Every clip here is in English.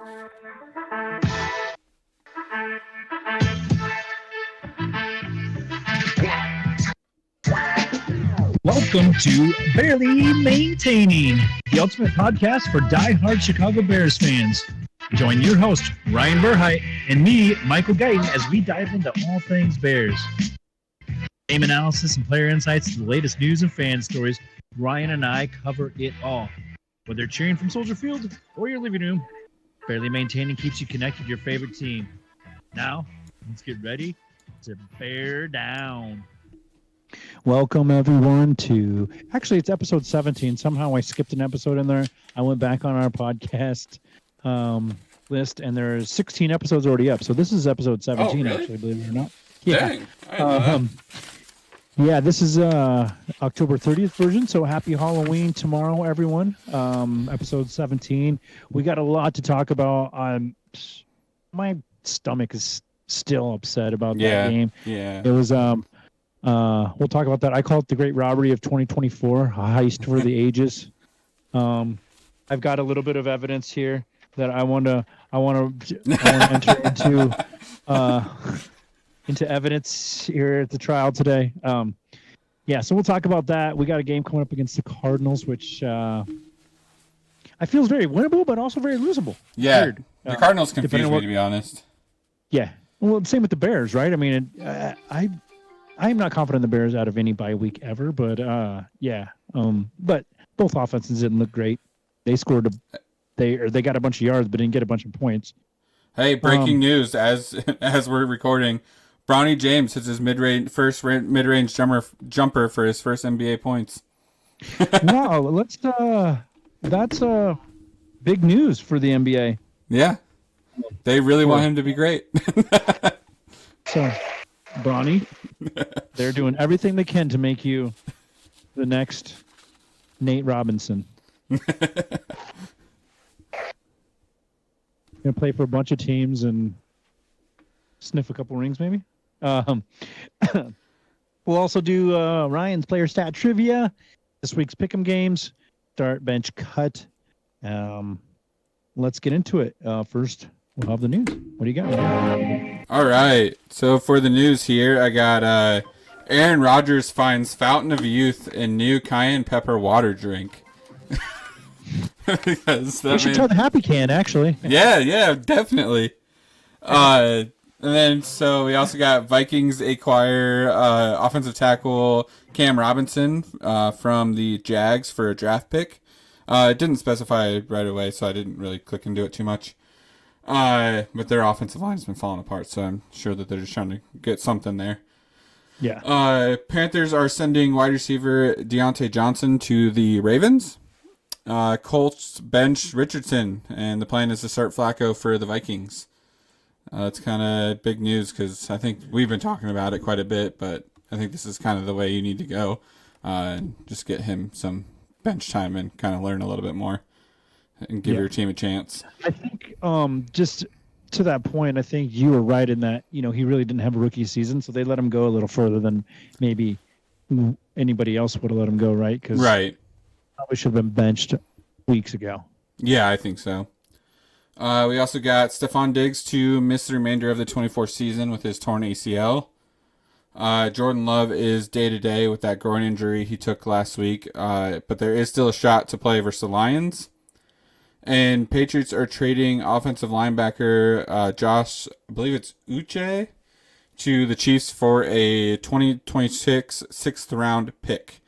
Welcome to Barely Maintaining, the ultimate podcast for die-hard Chicago Bears fans. Join your host, Ryan Burheit, and me, Michael Guyton, as we dive into all things Bears. Game analysis and player insights to the latest news and fan stories, Ryan and I cover it all. Whether cheering from Soldier Field or your living room, Barely Maintaining keeps you connected to your favorite team. Now, let's get ready to bear down. Welcome, everyone, to... Actually, it's episode 17. Somehow I skipped an episode in there. I went back on our podcast list, and there's 16 episodes already up. So this is episode 17, really? Actually, believe it or not. Yeah. Dang, I didn't know Yeah, this is October 30th version, so happy Halloween tomorrow, everyone. Episode 17. We got a lot to talk about. My stomach is still upset about that game. Yeah. It was... we'll talk about that. I call it the Great Robbery of 2024, a heist for the ages. I've got a little bit of evidence here that I want to enter into evidence here at the trial today. So we'll talk about that. We got a game coming up against the Cardinals, which I feel is very winnable, but also very losable. Yeah, Weird. the Cardinals confused me, to be honest. Yeah, well, same with the Bears, right? I mean, I'm not confident in the Bears out of any bye week ever, but but both offenses didn't look great. They scored they got a bunch of yards, but didn't get a bunch of points. Hey, breaking news as we're recording, Bronny James hits his first mid-range jumper for his first NBA points. Wow, that's big news for the NBA. Yeah, they really want him to be great. So, Bronny, they're doing everything they can to make you the next Nate Robinson. Gonna play for a bunch of teams and sniff a couple rings, maybe. We'll also do Ryan's player stat trivia, this week's pick'em games, start, bench, cut. Let's get into it. First, we'll have the news. What do you got? All right. So for the news here, I got Aaron Rodgers finds Fountain of Youth in new cayenne pepper water drink. We should try the Happy Can, actually. Yeah, definitely. And then, so we also got Vikings acquire offensive tackle Cam Robinson from the Jags for a draft pick. It didn't specify right away, so I didn't really click into it too much. But their offensive line has been falling apart, so I'm sure that they're just trying to get something there. Yeah. Panthers are sending wide receiver Deontay Johnson to the Ravens. Colts bench Richardson, and the plan is to start Flacco for the Vikings. It's kind of big news because I think we've been talking about it quite a bit, but I think this is kind of the way you need to go. And just get him some bench time and kind of learn a little bit more and give your team a chance. I think just to that point, I think you were right in that, he really didn't have a rookie season, so they let him go a little further than maybe anybody else would have let him go, right? Right. Probably should have been benched weeks ago. Yeah, I think so. We also got Stephon Diggs to miss the remainder of the 24 season with his torn ACL. Jordan Love is day-to-day with that groin injury he took last week, but there is still a shot to play versus the Lions. And Patriots are trading offensive linebacker Josh, I believe it's Uche, to the Chiefs for a 2026 sixth-round pick.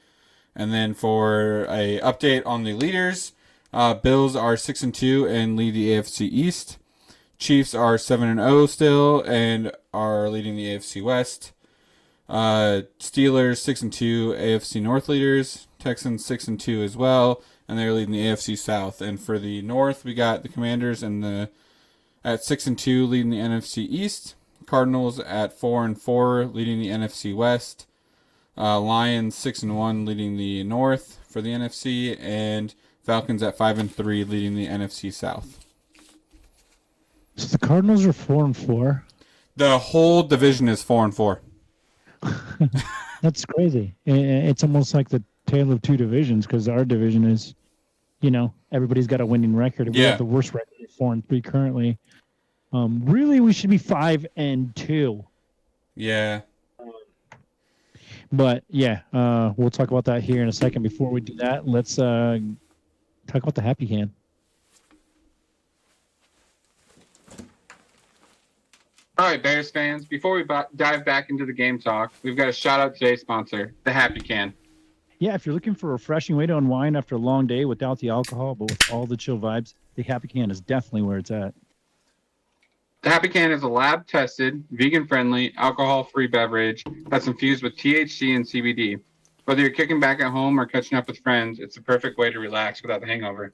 And then for a update on the leaders, Bills are 6-2 and lead the AFC East. Chiefs are 7-0 still and are leading the AFC West. Steelers 6-2, AFC North leaders. Texans 6-2 as well, and they're leading the AFC South. And for the North, we got the Commanders at 6-2, leading the NFC East. Cardinals at 4-4, leading the NFC West. Lions 6-1, leading the North for the NFC, and Falcons at 5-3, leading the NFC South. So the Cardinals are 4-4. The whole division is 4-4. That's crazy. It's almost like the tale of two divisions, because our division is, everybody's got a winning record. We have the worst record 4-3 currently. Really, we should be 5-2. Yeah. But yeah, we'll talk about that here in a second. Before we do that, let's talk about the Happy Can. All right, Bears fans, before we dive back into the game talk, we've got to shout out today's sponsor, the Happy Can. Yeah, if you're looking for a refreshing way to unwind after a long day without the alcohol, but with all the chill vibes, the Happy Can is definitely where it's at. The Happy Can is a lab-tested, vegan-friendly, alcohol-free beverage that's infused with THC and CBD. Whether you're kicking back at home or catching up with friends, it's the perfect way to relax without the hangover.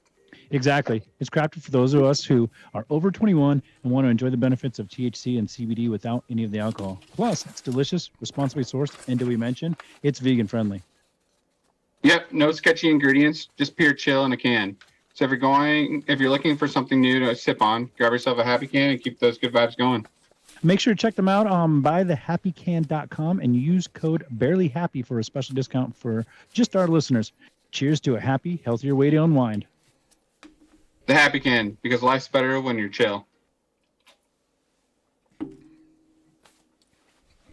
Exactly. It's crafted for those of us who are over 21 and want to enjoy the benefits of THC and CBD without any of the alcohol. Plus, it's delicious, responsibly sourced, and did we mention, it's vegan-friendly. Yep, no sketchy ingredients, just pure chill in a can. So if you're looking for something new to sip on, grab yourself a Happy Can and keep those good vibes going. Make sure to check them out on buythehappycan.com and use code BARELYHAPPY for a special discount for just our listeners. Cheers to a happy, healthier way to unwind. The Happy Can, because life's better when you're chill.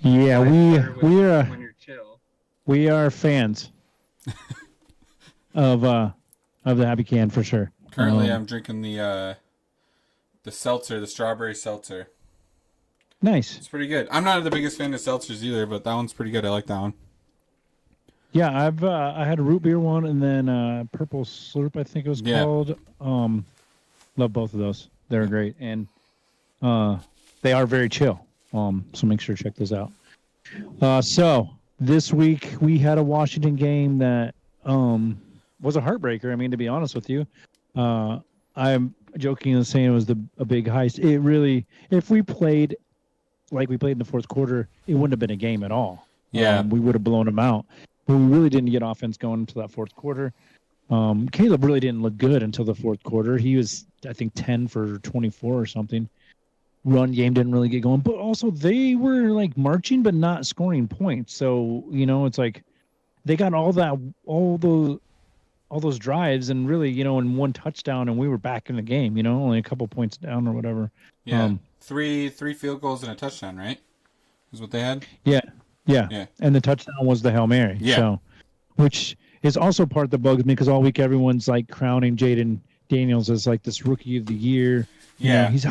Yeah, when you're chill. We are fans of the Happy Can for sure. Currently, I'm drinking the seltzer, the strawberry seltzer. Nice. It's pretty good. I'm not the biggest fan of seltzers either, but that one's pretty good. I like that one. Yeah, I had a root beer one and then purple slurp, I think it was called. Love both of those. They're great, and they are very chill. So make sure to check those out. So this week we had a Washington game that was a heartbreaker. I mean, to be honest with you, I'm joking and saying it was a big heist. It really, if we played like we played in the fourth quarter, it wouldn't have been a game at all. Yeah, we would have blown them out. But we really didn't get offense going until that fourth quarter. Caleb really didn't look good until the fourth quarter. He was, I think, 10 for 24 or something. Run game didn't really get going, but also they were like marching but not scoring points. So it's like they got all those drives and really in one touchdown, and we were back in the game. Only a couple points down or whatever. Yeah, three field goals and a touchdown, right? Is what they had. Yeah. And the touchdown was the Hail Mary. Yeah. So, which is also part that bugs me because all week everyone's like crowning Jaden Daniels as like this rookie of the year. Yeah. He's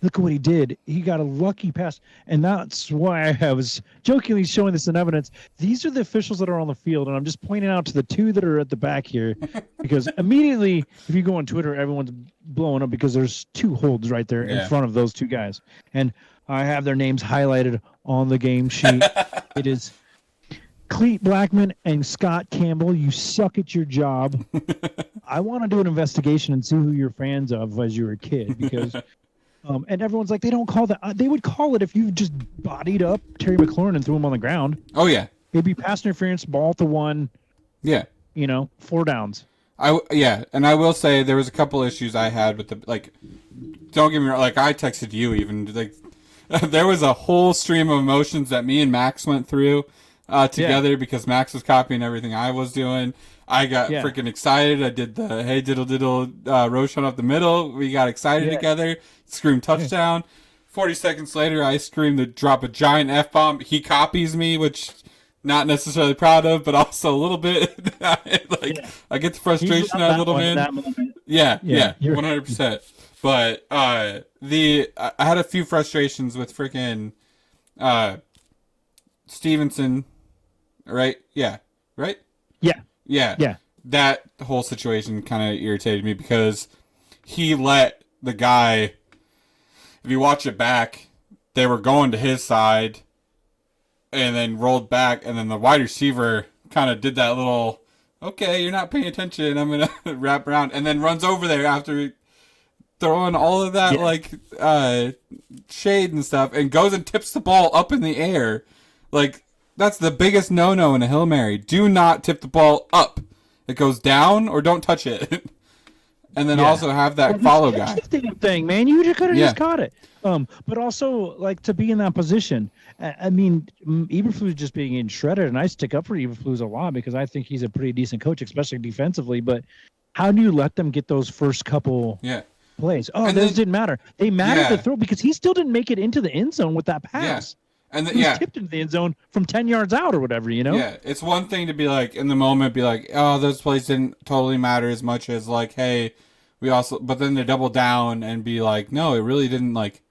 look at what he did. He got a lucky pass. And that's why I was jokingly showing this in evidence. These are the officials that are on the field. And I'm just pointing out to the two that are at the back here because immediately, if you go on Twitter, everyone's blowing up because there's two holds right there in front of those two guys. And I have their names highlighted on the game sheet. It is Cleet Blackman and Scott Campbell. You suck at your job. I want to do an investigation and see who you're fans of as you were a kid because and everyone's like, they don't call that. They would call it if you just bodied up Terry McLaurin and threw him on the ground. Oh, yeah. It'd be pass interference, ball to one. Yeah. 4 downs. And I will say there was a couple issues I had with don't get me wrong, I texted you even, there was a whole stream of emotions that me and Max went through together because Max was copying everything I was doing. I got freaking excited. I did the hey diddle diddle Roshan up the middle. We got excited together. Screamed touchdown. 40 seconds later, I screamed to drop a giant F-bomb. He copies me, which not necessarily proud of, but also a little bit. I get the frustration out of little man. Yeah, 100%. But I had a few frustrations with freaking Stevenson, right? Yeah, right? Yeah. That whole situation kind of irritated me because he let the guy, if you watch it back, they were going to his side and then rolled back, and then the wide receiver kind of did that little, okay, you're not paying attention, I'm going to wrap around, and then runs over there after throwing all of that shade and stuff, and goes and tips the ball up in the air. That's the biggest no-no in a Hail Mary. Do not tip the ball up. It goes down or don't touch it. And then also have that follow guy. Thing, man. You just could have just caught it. But also, to be in that position. I mean, Eberflus just being shredded, and I stick up for Eberflus a lot because I think he's a pretty decent coach, especially defensively. But how do you let them get those first couple plays. Oh, And those then- didn't matter. They mattered Yeah. to throw because he still didn't make it into the end zone with that pass. And He was tipped into the end zone from 10 yards out or whatever, you know? Yeah, it's one thing to be like, in the moment, be like, oh, those plays didn't totally matter as much as, like, hey, we also, but then to double down and be like, no, it really didn't, like,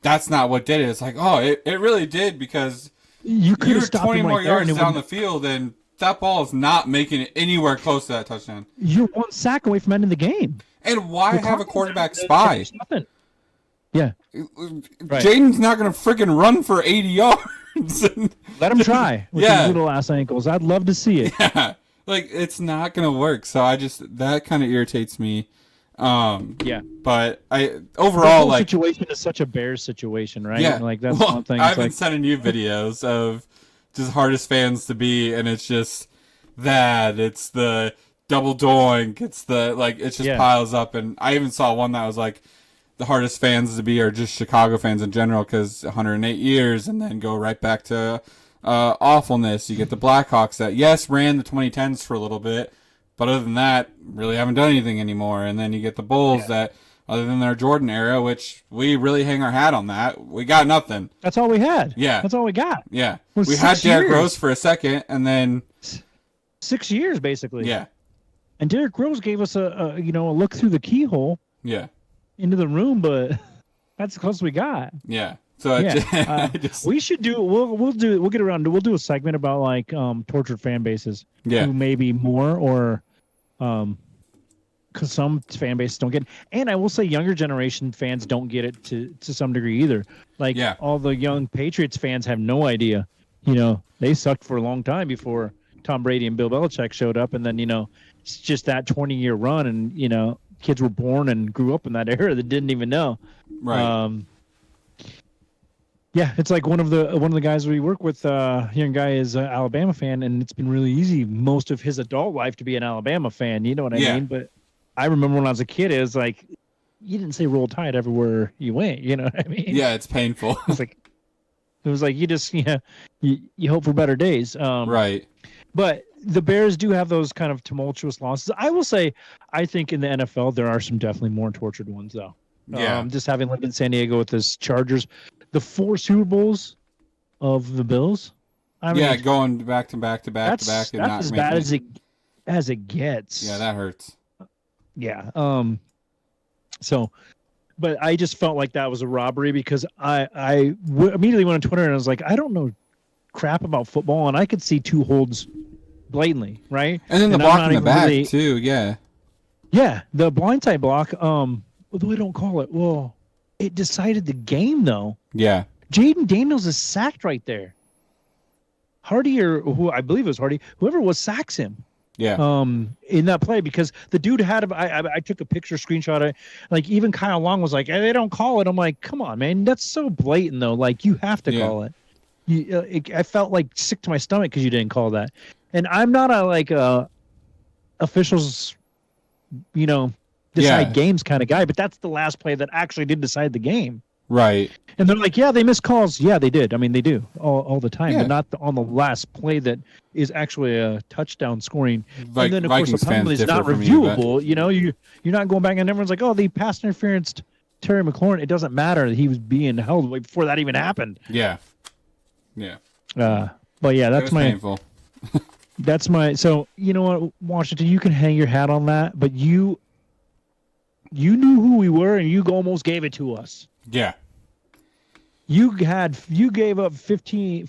that's not what did it. It's like, oh, it really did, because You could you're have stopped 20 him more right there. yards And it down the would, field, and that ball is not making it anywhere close to that touchdown. you're one sack away from ending the game. And why The have a Cardinals quarterback didn't spy? change nothing. Yeah. Right. Jaden's not going to freaking run for 80 yards. Let him try with Yeah. his little ass ankles. I'd love to see it. Yeah, like, it's not gonna work. So that kind of irritates me. Yeah. But I The overall, whole like, situation is such a Bears situation, right? yeah, Like that's well, one thing. I've It's been like, sending you videos of just hardest fans to be, and it's just it's the double doink, it's the, like, it just Yeah. piles up. And I even saw one that was like, the hardest fans to be are just Chicago fans in general, because 108 years, and then go right back to awfulness. You get the Blackhawks that, yes, ran the 2010s for a little bit, but other than that, really haven't done anything anymore. And then you get the Bulls that, other than their Jordan era, which we really hang our hat on that, we got nothing. that's all we had. Yeah. That's all we got. Yeah. Was We had 6 Derrick years. Rose for a second, and then, 6 years basically. yeah. And Derrick Rose gave us a look through the keyhole Yeah. into the room, but that's the closest we got. Yeah. So Yeah. We should do. We'll get around. We'll do a segment about like tortured fan bases. Yeah. Who maybe more or because some fan bases don't get it. And I will say younger generation fans don't get it to some degree either. Like Yeah. all the young Patriots fans have no idea. You know, they sucked for a long time before Tom Brady and Bill Belichick showed up, and then it's just that 20-year run, and kids were born and grew up in that era that didn't even know. right. Yeah, it's like one of the guys we work with, young guy is an Alabama fan, and it's been really easy most of his adult life to be an Alabama fan. You know what I Yeah. mean? But I remember when I was a kid, it was like you didn't say "Roll Tide" everywhere you went. You know what I mean? Yeah, it's painful. It was like you just you hope for better days. Right. But the Bears do have those kind of tumultuous losses. I will say, I think in the NFL there are some definitely more tortured ones though. Yeah. Just having lived in San Diego with this Chargers, the 4 Super Bowls of the Bills. I mean, Yeah, going back to back to back to back, that's and not as making bad as it gets. Yeah, that hurts. Yeah. So, but I just felt like that was a robbery because I immediately went on Twitter and I was like, I don't know crap about football, and I could see 2 holds blatantly, right? And then the I'm block not in the even back really- too. Yeah. Yeah, the blindside block. Although we don't call it. Well, it decided the game though. Yeah. Jaden Daniels is sacked right there. Hardy, or who I believe it was Hardy, whoever was, sacks him. Yeah. In that play, because the dude had I took a picture, screenshot of it. Like even Kyle Long was like, hey, they don't call it. I'm like, come on, man, that's so blatant though. Like you have to Yeah. call it. I felt like sick to my stomach because you didn't call that. And I'm not officials, decide Yeah. games kind of guy, but that's the last play that actually did decide the game. Right. And they're like, yeah, they missed calls. Yeah, they did. I mean, they do all the time, Yeah. but not on the last play that is actually a touchdown scoring. Vi- And then, of Vikings course, the penalty fans is not differ from you, but- reviewable. You're not going back, and everyone's like, oh, they pass interference Terry McLaurin. It doesn't matter that he was being held way before that even happened. Yeah. Yeah. But yeah, It that's was my painful. so you know what, Washington, you can hang your hat on that, but you knew who we were, and you almost gave it to us. Yeah. You gave up 14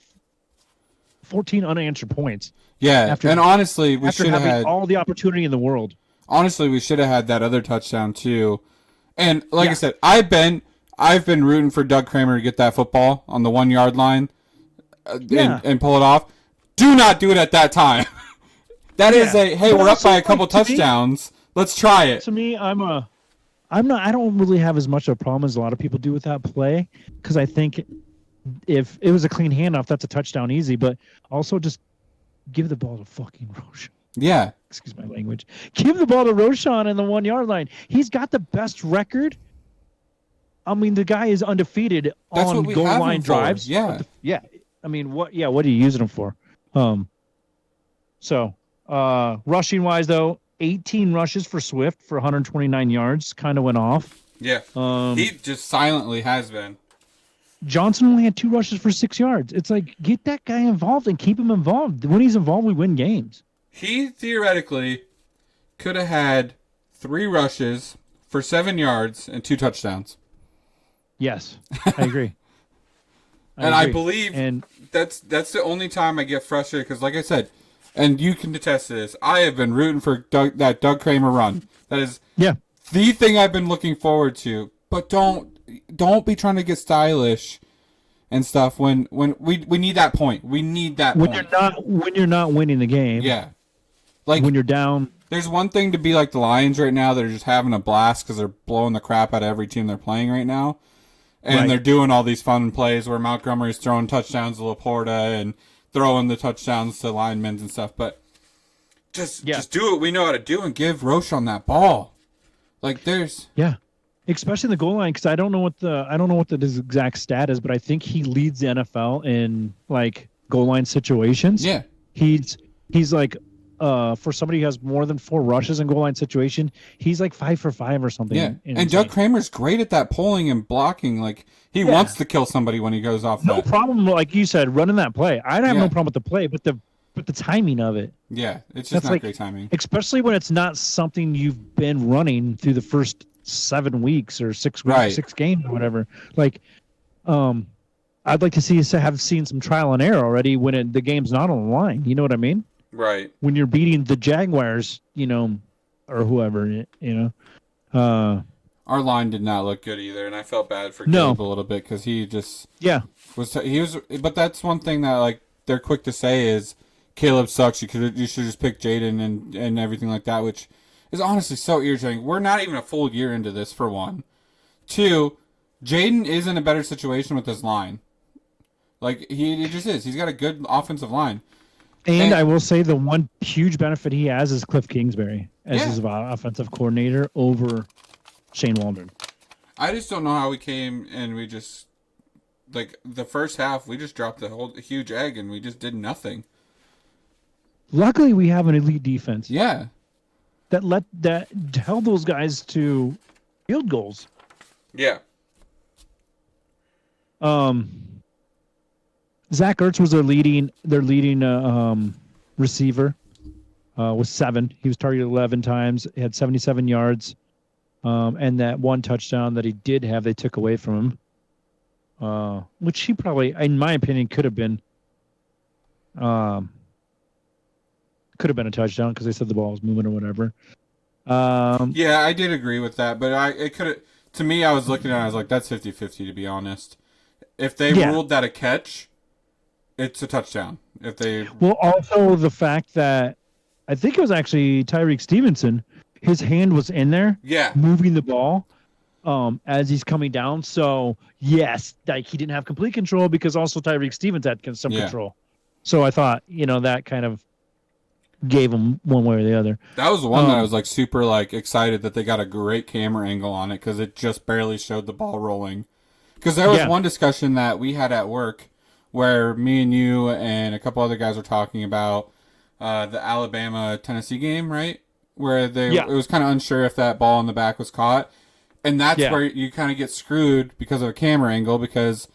unanswered points. Yeah. And honestly, we After should have having had. all the opportunity in the world. Honestly, we should have had that other touchdown too. And like Yeah. I said, I've been rooting for Doug Kramer to get that football on the 1 yard line, Yeah. and pull it off. Do not do it at that time. That is Yeah. hey, But we're up also, by a couple like, to me- touchdowns. Let's try it. To me, I don't really have as much of a problem as a lot of people do with that play, because I think if it was a clean handoff, that's a touchdown easy. But also just give the ball to fucking Roshan. Yeah. Excuse my language. Give the ball to Roshan in the 1 yard line. He's got the best record. I mean, the guy is undefeated That's on what we goal have him line for. drives. Yeah. Yeah. I mean, what are you using him for? So rushing wise though, 18 rushes for Swift for 129 yards. Kind of went off. Yeah. He just silently has been. Johnson only had 2 rushes for 6 yards. It's like, get that guy involved and keep him involved. When he's involved, we win games. He theoretically could have had 3 rushes for 7 yards and 2 touchdowns. Yes, I agree. I believe that's the only time I get frustrated because, like I said, and you can attest to this, I have been rooting for that Doug Kramer run. That is the thing I've been looking forward to. But don't be trying to get stylish and stuff when we need that point. We need that when point. When you're not winning the game. Yeah. Like when you're down. There's one thing to be like the Lions right now. They're just having a blast because they're blowing the crap out of every team they're playing right now. And they're doing all these fun plays where Montgomery's throwing touchdowns to Laporta and throwing the touchdowns to linemen and stuff. But just do what we know how to do and give Roschon that ball. Like there's especially in the goal line because I don't know what the exact stat is, but I think he leads the NFL in like goal line situations. Yeah, he's like for somebody who has more than 4 rushes in goal line situation, he's like 5 for 5 or something. Yeah, and Doug Kramer's great at that pulling and blocking. Like he wants to kill somebody when he goes off. No problem, like you said, running that play. I have no problem with the play, but the timing of it. Yeah, it's just not great timing. Especially when it's not something you've been running through the first 7 weeks or 6 weeks, 6 games or whatever. Like, I'd like to have seen some trial and error already when the game's not on the line. You know what I mean? Right. When you're beating the Jaguars, or whoever, Our line did not look good either, and I felt bad for Caleb a little bit because he just was. But that's one thing that like they're quick to say is Caleb sucks. You should just pick Jaden and everything like that, which is honestly so irritating. We're not even a full year into this, for one. 2, Jaden is in a better situation with his line. Like he just is. He's got a good offensive line. And I will say the one huge benefit he has is Cliff Kingsbury as his offensive coordinator over Shane Waldron. I just don't know how we came and we just like the first half we just dropped a huge egg and we just did nothing. Luckily, we have an elite defense. Yeah, that held those guys to field goals. Yeah. Zach Ertz was their leading receiver with 7. He was targeted 11 times. He had 77 yards, and that 1 touchdown that he did have, they took away from him, which he probably, in my opinion, could have been a touchdown because they said the ball was moving or whatever. Yeah, I did agree with that, but it could have. To me, I was looking at it, I was like, that's 50-50, to be honest. If they ruled that a catch, it's a touchdown. Well, also the fact that I think it was actually Tyreek Stevenson, his hand was in there, moving the ball as he's coming down. So yes, like he didn't have complete control because also Tyreek Stevens had some control. So I thought, that kind of gave him one way or the other. That was the one that I was like super like excited that they got a great camera angle on it because it just barely showed the ball rolling. Because there was one discussion that we had at work where me and you and a couple other guys were talking about the Alabama-Tennessee game, right? Where it was kind of unsure if that ball in the back was caught. And that's where you kind of get screwed because of a camera angle because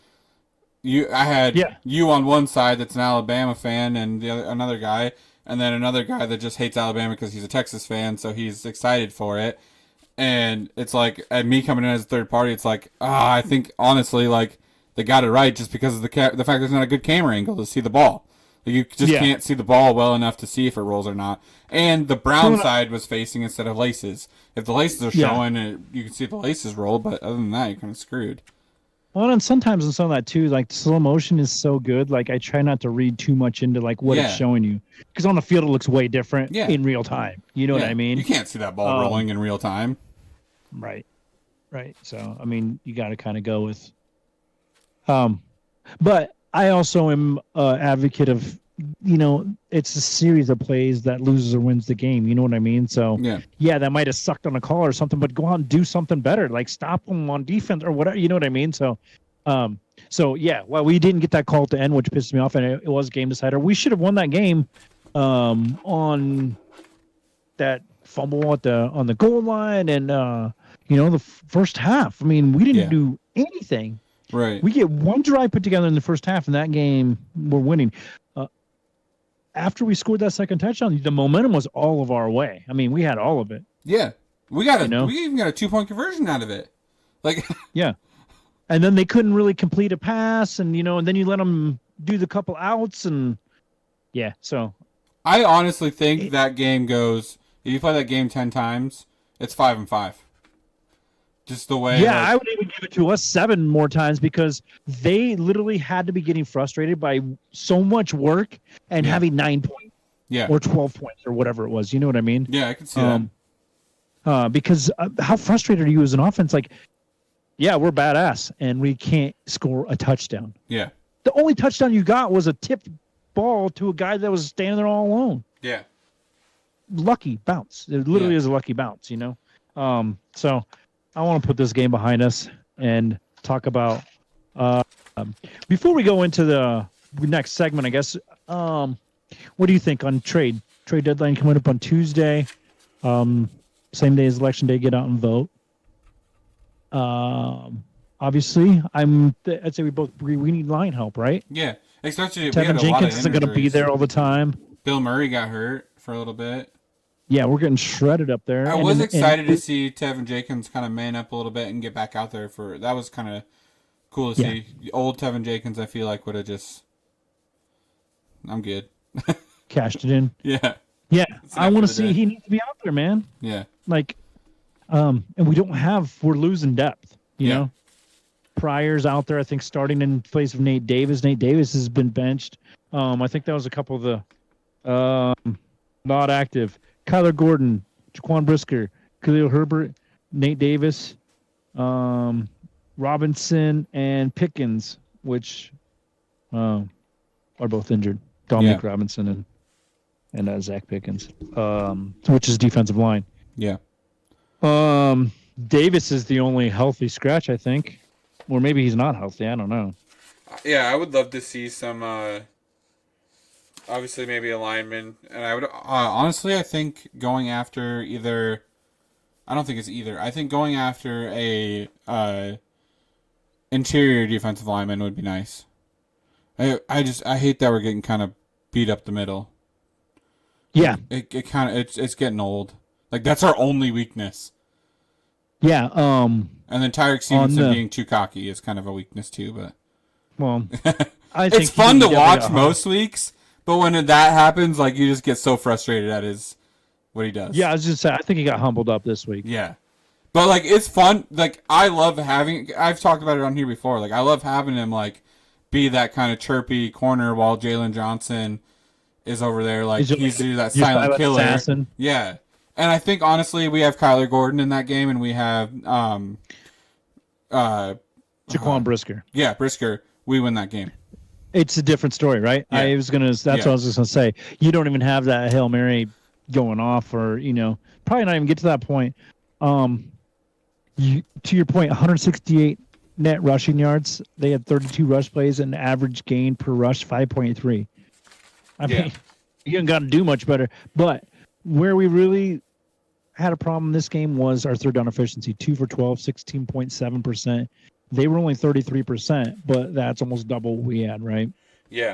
I had you on one side that's an Alabama fan and another guy, and then another guy that just hates Alabama because he's a Texas fan, so he's excited for it. And it's like, and me coming in as a third party, it's like, I think honestly, like they got it right just because of the fact there's not a good camera angle to see the ball. Like, you just can't see the ball well enough to see if it rolls or not. And the brown side was facing instead of laces. If the laces are showing, you can see the laces roll, but other than that, you're kind of screwed. Well, and sometimes in some of that too, like slow motion is so good. Like I try not to read too much into like what it's showing you, because on the field it looks way different in real time. You know what I mean? You can't see that ball rolling in real time. Right. So I mean, you got to kind of go with. But I also am advocate of, it's a series of plays that loses or wins the game. You know what I mean? So that might have sucked on a call or something, but go out and do something better. Like stop them on defense or whatever. You know what I mean? So, well, we didn't get that call at the end, which pissed me off, and it was game decider. We should have won that game on that fumble on the goal line, and the first half. I mean, we didn't do anything. Right. We get one drive put together in the first half, and that game we're winning. After we scored that second touchdown, the momentum was all of our way. I mean, we had all of it. Yeah, we even got a 2-point conversion out of it. Like, yeah, and then they couldn't really complete a pass, and and then you let them do the couple outs, and so I honestly think that game goes. If you play that game 10 times, it's 5-5. Just the way. Yeah, I would even give it to us 7 more times because they literally had to be getting frustrated by so much work and having 9 points. Yeah. Or 12 points or whatever it was. You know what I mean? Yeah, I can see that. Because how frustrated are you as an offense? Like, yeah, we're badass and we can't score a touchdown. Yeah. The only touchdown you got was a tipped ball to a guy that was standing there all alone. Yeah. Lucky bounce. It literally is a lucky bounce, So I want to put this game behind us and talk about before we go into the next segment, I guess. What do you think on trade deadline coming up on Tuesday? Same day as election day, get out and vote. Obviously, I'd say we both agree we need line help, right? Yeah, especially Tevin Jenkins isn't going to be there all the time. Bill Murray got hurt for a little bit. Yeah, we're getting shredded up there. I was excited to see Tevin Jenkins kind of man up a little bit and get back out there that was kind of cool to see. The old Tevin Jenkins, I feel like would have just. I'm good. Cashed it in. Yeah. Yeah, I want to see. He needs to be out there, man. Yeah. Like, and we're losing depth. You know, Pryor's out there. I think starting in place of Nate Davis. Nate Davis has been benched. I think that was a couple of the not active. Kyler Gordon, Jaquan Brisker, Khalil Herbert, Nate Davis, Robinson, and Pickens, which are both injured. Dominic Robinson and Zach Pickens, which is defensive line. Yeah. Davis is the only healthy scratch, I think. Or maybe he's not healthy. I don't know. Yeah, I would love to see some, obviously maybe a lineman. And I would, honestly, I think going after I don't think it's either. I think going after a interior defensive lineman would be nice. I hate that we're getting kind of beat up the middle. Yeah. It kind of, it's getting old. Like, that's our only weakness. Yeah. And then Tyreek Stevenson being too cocky is kind of a weakness too, but. Well, it's fun to watch most weeks, but when that happens, like, you just get so frustrated at what he does. Yeah, I was just saying, I think he got humbled up this week. Yeah. But, like, it's fun. Like, I've talked about it on here before. Like, I love having him, like, be that kind of chirpy corner while Jalen Johnson is over there. Like, he's that silent killer. Assassin. Yeah. And I think, honestly, we have Kyler Gordon in that game, and we have Jaquan Brisker. Yeah, Brisker. We win that game. It's a different story, right? Yeah. That's what I was just going to say. You don't even have that Hail Mary going off or, probably not even get to that point. To your point, 168 net rushing yards. They had 32 rush plays and average gain per rush 5.3. I mean, you haven't got to do much better. But where we really had a problem in this game was our third down efficiency. 2 for 12, 16.7%. They were only 33%, but that's almost double what we had, right? Yeah.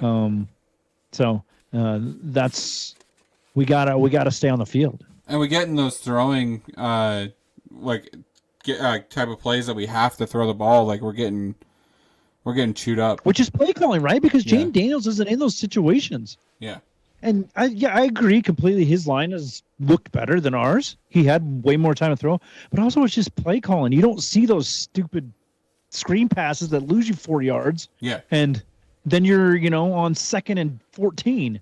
So that's we gotta stay on the field. And we get in those throwing type of plays that we have to throw the ball. Like we're getting chewed up. Which is play calling, right? Because Jane Daniels isn't in those situations. Yeah. And I agree completely. His line has looked better than ours. He had way more time to throw, but also it's just play calling. You don't see those stupid screen passes that lose you 4 yards. Yeah. And then you're, on 2nd and 14.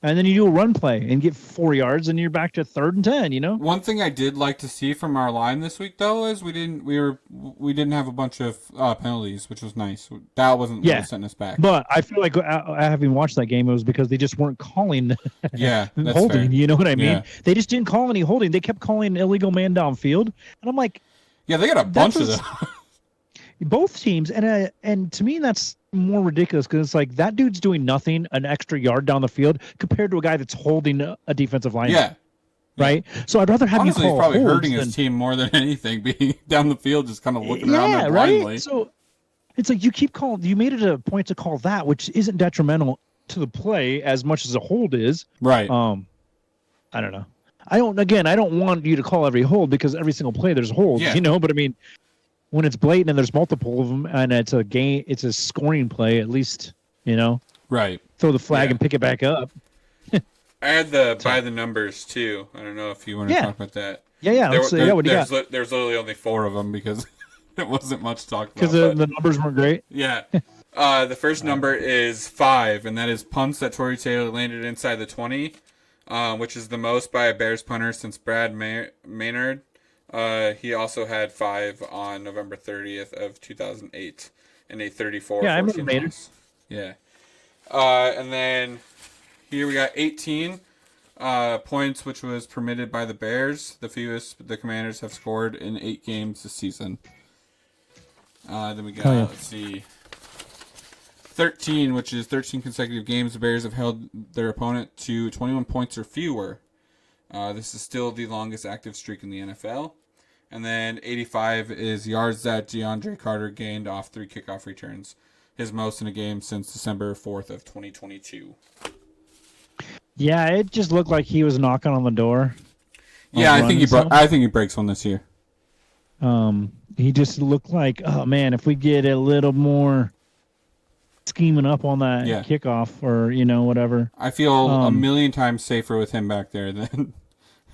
And then you do a run play and get 4 yards and you're back to 3rd and 10, One thing I did like to see from our line this week though is we didn't have a bunch of penalties, which was nice. That wasn't really setting us back. But I feel like having watched that game, it was because they just weren't calling that's holding. Fair. You know what I mean? Yeah. They just didn't call any holding. They kept calling illegal man downfield. And I'm like, yeah, they got a bunch of them. Both teams, and to me that's more ridiculous because it's like that dude's doing nothing, an extra yard down the field compared to a guy that's holding a defensive line. Yeah, right? So I'd rather have Honestly, you he's call probably holds hurting than, his team more than anything, being down the field, just kind of looking around there blindly. right? So it's like you keep calling. You made it a point to call that, which isn't detrimental to the play as much as a hold is. Right. I don't know. I don't want you to call every hold because every single play there's holds, Yeah. you know. But I mean, when it's blatant and there's multiple of them and it's a scoring play, at least, you know, Right. throw the flag and pick it back up. I had the by the numbers too. I don't know if you want to talk about that. Yeah. What do you got? There's literally only 4 of them because it wasn't much talked about. Because the numbers weren't great. Yeah. The first number is 5, and that is punts that Torrey Taylor landed inside the 20, which is the most by a Bears punter since Brad Maynard. He also had 5 on November 30th of 2008 in a 34-14 I remember Maynard. loss. Yeah. And then here we got 18 points, which was permitted by the Bears, the fewest the Commanders have scored in 8 games this season. Then we got, let's see, 13, which is 13 consecutive games the Bears have held their opponent to 21 points or fewer. This is still the longest active streak in the NFL. And then 85 is yards that DeAndre Carter gained off 3 kickoff returns, his most in a game since December 4th of 2022. Yeah, it just looked like he was knocking on the door. Yeah, I think he breaks one this year. He just looked like, oh man, if we get a little more scheming up on that kickoff or, you know, whatever. I feel a million times safer with him back there than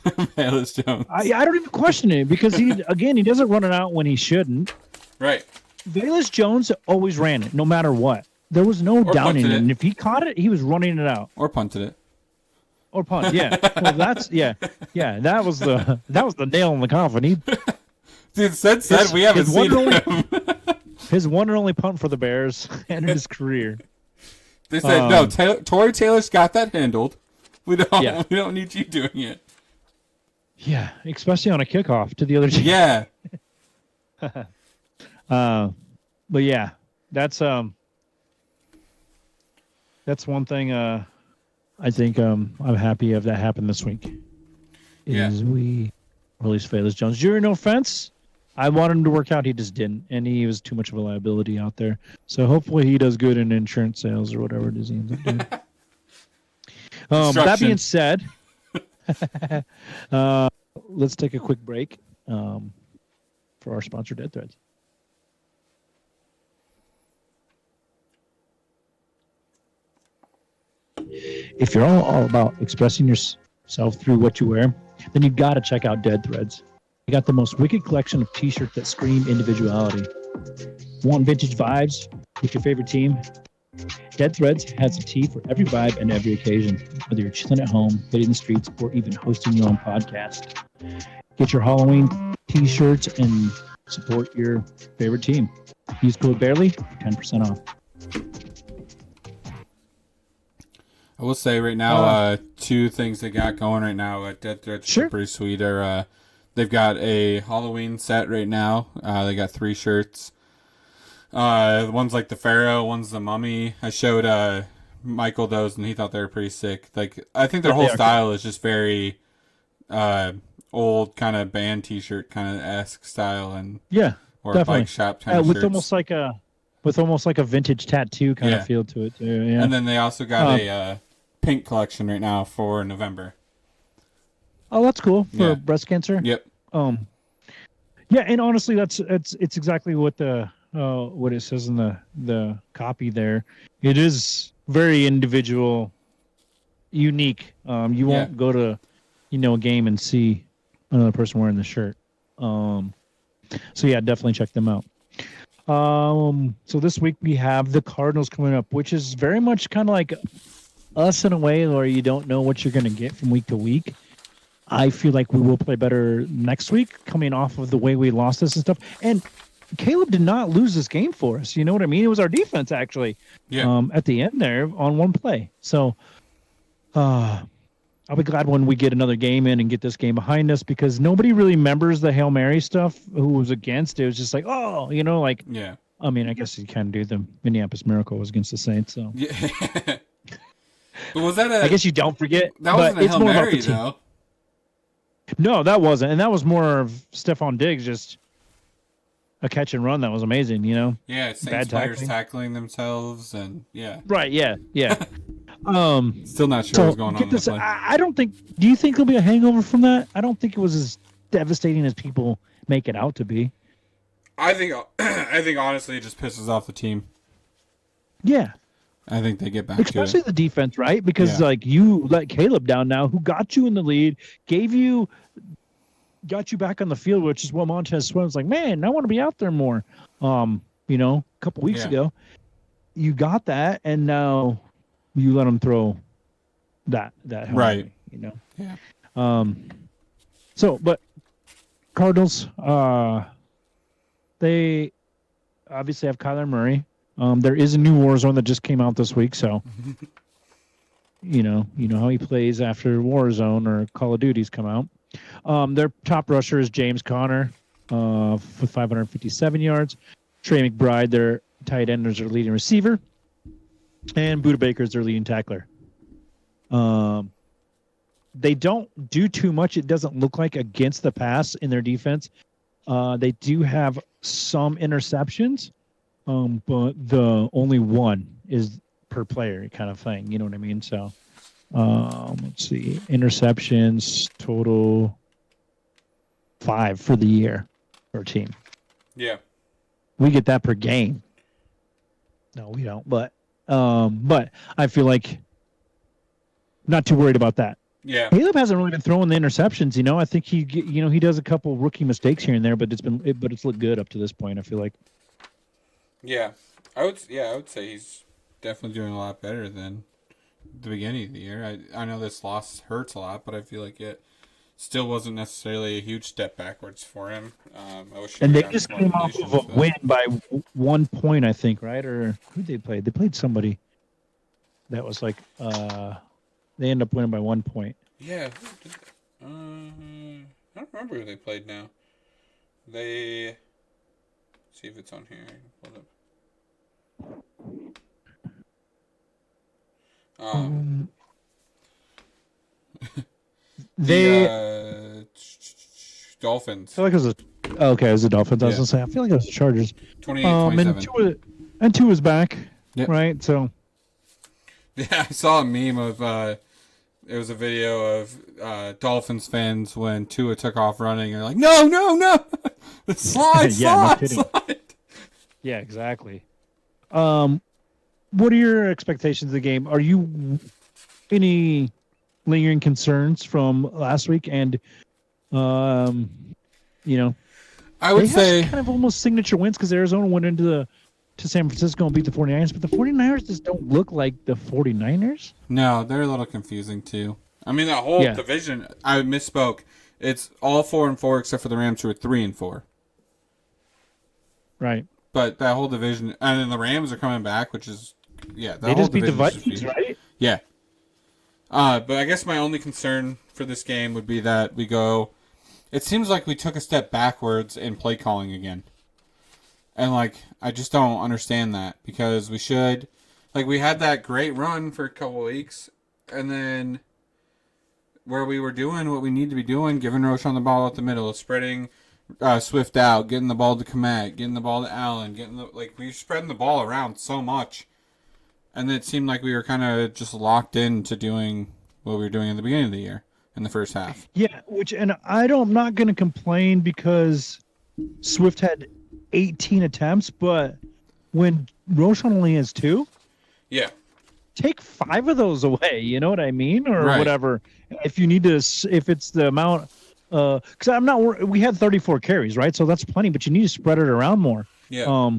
Velus Jones. I don't even question it because he doesn't run it out when he shouldn't. Right. Velus Jones always ran it no matter what. There was no downing it. And if he caught it, he was running it out. Or punted it. Or punt, yeah. Well, that's that was the nail in the coffin. Dude, said we haven't seen him. His one and only punt for the Bears and his career. They said no. Torrey Taylor's got that handled. We don't need you doing it. Yeah, especially on a kickoff to the other team. Yeah. But yeah, that's one thing. I think I'm happy if that happened this week. Is we released Velus Jones. Jury, no offense. I wanted him to work out. He just didn't, and he was too much of a liability out there. So hopefully he does good in insurance sales or whatever it is he ends up doing. That being said, let's take a quick break for our sponsor, Dead Threads. If you're all about expressing yourself through what you wear, then you've got to check out Dead Threads. They got the most wicked collection of t-shirts that scream individuality. Want vintage vibes with your favorite team? Dead Threads has a tee for every vibe and every occasion, whether you're chilling at home, hitting the streets, or even hosting your own podcast. Get your Halloween t-shirts and support your favorite team. Use code BARELY for 10% off. I will say right now, 2 things they got going right now at Dead Threads are pretty sweet. They've got a Halloween set right now. They got 3 shirts. One's like the Pharaoh, one's the Mummy. I showed Michael those, and he thought they were pretty sick. Like, I think their whole style is just very old kind of band T-shirt kind of esque style, and or definitely. Bike shop kind of with shirts. almost like a vintage tattoo kind of feel to it too. Yeah. And then they also got a pink collection right now for November. Oh, that's cool for breast cancer. Yep. Yeah, and honestly, it's exactly what what it says in the copy there. It is very individual, unique. You won't go to, a game and see another person wearing the shirt. So yeah, definitely check them out. So this week we have the Cardinals coming up, which is very much kind of like us in a way where you don't know what you're going to get from week to week. I feel like we will play better next week, coming off of the way we lost this and stuff. And Caleb did not lose this game for us. You know what I mean? It was our defense, actually, at the end there on one play. So I'll be glad when we get another game in and get this game behind us, because nobody really remembers the Hail Mary stuff who was against. It was just like, yeah. I mean, I guess you kind of do. The Minneapolis Miracle was against the Saints. So yeah. But was that I guess you don't forget. That wasn't a Hail Mary, though. No, that wasn't, and that was more of Stephon Diggs, just a catch and run that was amazing. Yeah, Saints Bad players tackling. tackling themselves, and yeah, Right? Yeah, yeah. still not sure So what's going on get in that this. play. I don't think. Do you think there'll be a hangover from that? I don't think it was as devastating as people make it out to be. I think honestly, it just pisses off the team. Yeah, I think they get back to especially it. the defense, right? Because Yeah. like you let Caleb down now, who got you in the lead, got you back on the field, which is what Montez Sweat was like. Man, I want to be out there more. A couple weeks Yeah. ago, you got that, and now you let them throw that Hail Right. Mary, Yeah. But Cardinals, they obviously have Kyler Murray. There is a new Warzone that just came out this week, so you know how he plays after Warzone or Call of Duty's come out. Their top rusher is James Conner, with 557 yards. Trey McBride, their tight end, is their leading receiver, and Buda Baker is their leading tackler. They don't do too much. It doesn't look like against the pass in their defense. They do have some interceptions, but the only one is per player kind of thing. You know what I mean? So, let's see. Interceptions total 5 for the year per team. Yeah. We get that per game. No, we don't. But I feel like not too worried about that. Yeah. Caleb hasn't really been throwing the interceptions. I think he does a couple rookie mistakes here and there, but it's looked good up to this point. I feel like. Yeah. I would say he's definitely doing a lot better than the beginning of the year. I know this loss hurts a lot, but I feel like it still wasn't necessarily a huge step backwards for him. And they just came off of a win by 1 point, I think, right? Or who they played? They played somebody that was like they ended up winning by 1 point. Yeah. I don't remember who they played now. Let's see if it's on here. Hold up. Dolphins. I feel like it was the Dolphins. I was Yeah. gonna say I feel like it was the Chargers. 28-27. And two is back, Yep. right? So Yeah, I saw a meme of it was a video of Dolphins fans when Tua took off running and they're like, no, slide, Yeah, no slide, kidding. slide. yeah, exactly. What are your expectations of the game? Are you any lingering concerns from last week? And I they would have say kind of almost signature wins because Arizona went into San Francisco and beat the 49ers, but the 49ers just don't look like the 49ers. no, they're a little confusing too. I mean, that whole division. I misspoke. It's all 4-4 except for the Rams, who are 3-4. Right. But that whole division, and then the Rams are coming back, which is They just beat the Vikings, right? Yeah. But I guess my only concern for this game would be that we go. It seems like we took a step backwards in play calling again. And, I just don't understand that. Because we should. We had that great run for a couple weeks. And then where we were doing what we need to be doing, giving Roschon the ball out the middle, spreading Swift out, getting the ball to Komet, getting the ball to Allen, we were spreading the ball around so much. And it seemed like we were kind of just locked into doing what we were doing in the beginning of the year, in the first half. Yeah, and I'm not going to complain because Swift had 18 attempts, but when Roschon only has 2, yeah, take 5 of those away. You know what I mean, or right. whatever. If you need to, if it's the amount, because we had 34 carries, right? So that's plenty, but you need to spread it around more. Yeah.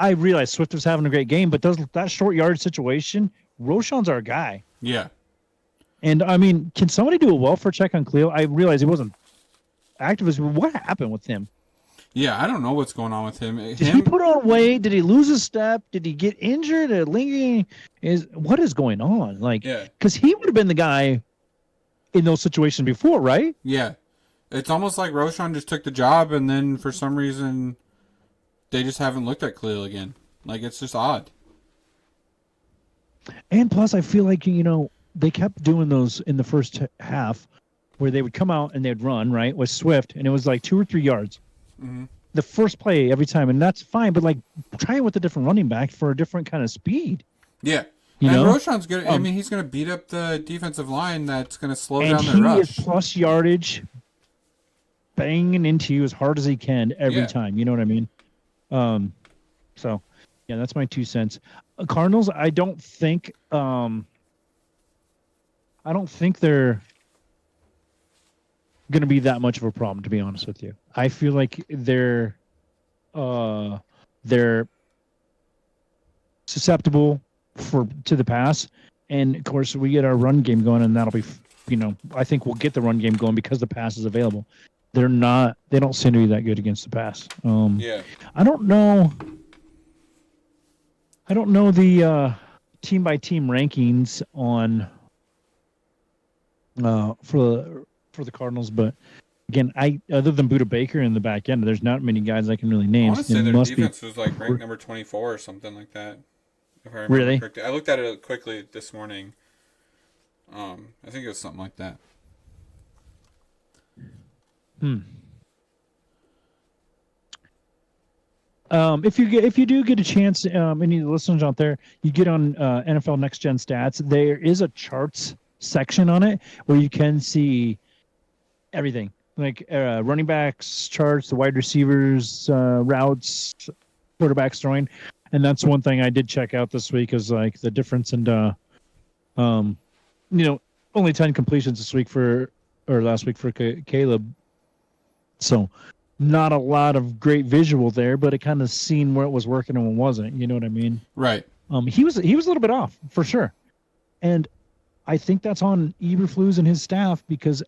I realize Swift was having a great game, but that short yard situation, Roschon's our guy. Yeah. And I mean, can somebody do a welfare check on Cleo? I realize he wasn't active. What happened with him? Yeah, I don't know what's going on with him. Did he put on weight? Did he lose a step? Did he get injured? What is going on? Because he would have been the guy in those situations before, right? Yeah. It's almost like Roschon just took the job, and then for some reason, they just haven't looked at Khalil again. It's just odd. And plus, I feel like, they kept doing those in the first half. where they would come out and they'd run, right, with Swift, and it was like 2 or 3 yards. Mm-hmm. The first play every time, and that's fine, but like try it with a different running back for a different kind of speed. Yeah. You and know? Roshan's good. I mean, he's going to beat up the defensive line that's going to slow and down their he rush. is plus yardage, banging into you as hard as he can every Yeah. time. You know what I mean? So, yeah, that's my 2 cents. Cardinals, I don't think they're going to be that much of a problem, to be honest with you. I feel like they're susceptible to the pass, and of course we get our run game going, and that'll be, I think we'll get the run game going because the pass is available. They don't seem to be that good against the pass. Yeah. I don't know the team by team rankings on for the Cardinals, but again, other than Budda Baker in the back end, there's not many guys I can really I name. want to say their defense was like ranked number 24 or something like that. If I remember Really? correctly. I looked at it quickly this morning. I think it was something like that. If you do get a chance, any of the listeners out there, you get on NFL Next Gen Stats. There is a charts section on it where you can see everything, like running backs charts, the wide receivers, routes, quarterbacks throwing, and that's one thing I did check out this week is like the difference in only 10 completions last week for Caleb, so not a lot of great visual there, but it kind of seen where it was working and what wasn't. You know what I mean? Right. He was a little bit off for sure, and I think that's on Eberflus and his staff because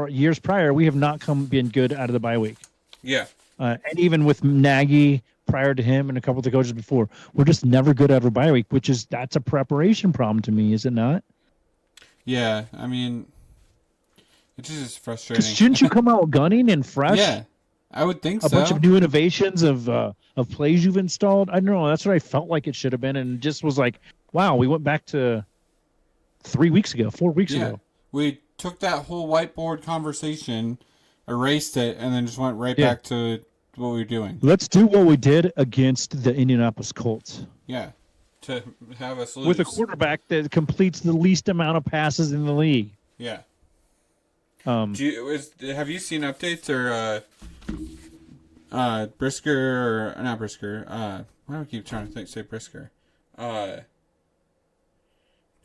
years prior we have not been good out of the bye week. Yeah. And even with Nagy prior to him and a couple of the coaches before, we're just never good out of a bye week, that's a preparation problem to me, is it not? Yeah, I mean, it's just frustrating. Shouldn't you come out gunning and fresh? Yeah, I would think a bunch of new innovations of plays you've installed. I don't know. That's what I felt like it should have been, and just was like, wow, we went back to 4 weeks ago. We took that whole whiteboard conversation, erased it, and then just went right back to what we were doing. Let's do what we did against the Indianapolis Colts. Yeah, to have us lose. With a quarterback that completes the least amount of passes in the league. Yeah. Have you seen updates or Brisker or not Brisker? Why do I keep trying to say Brisker?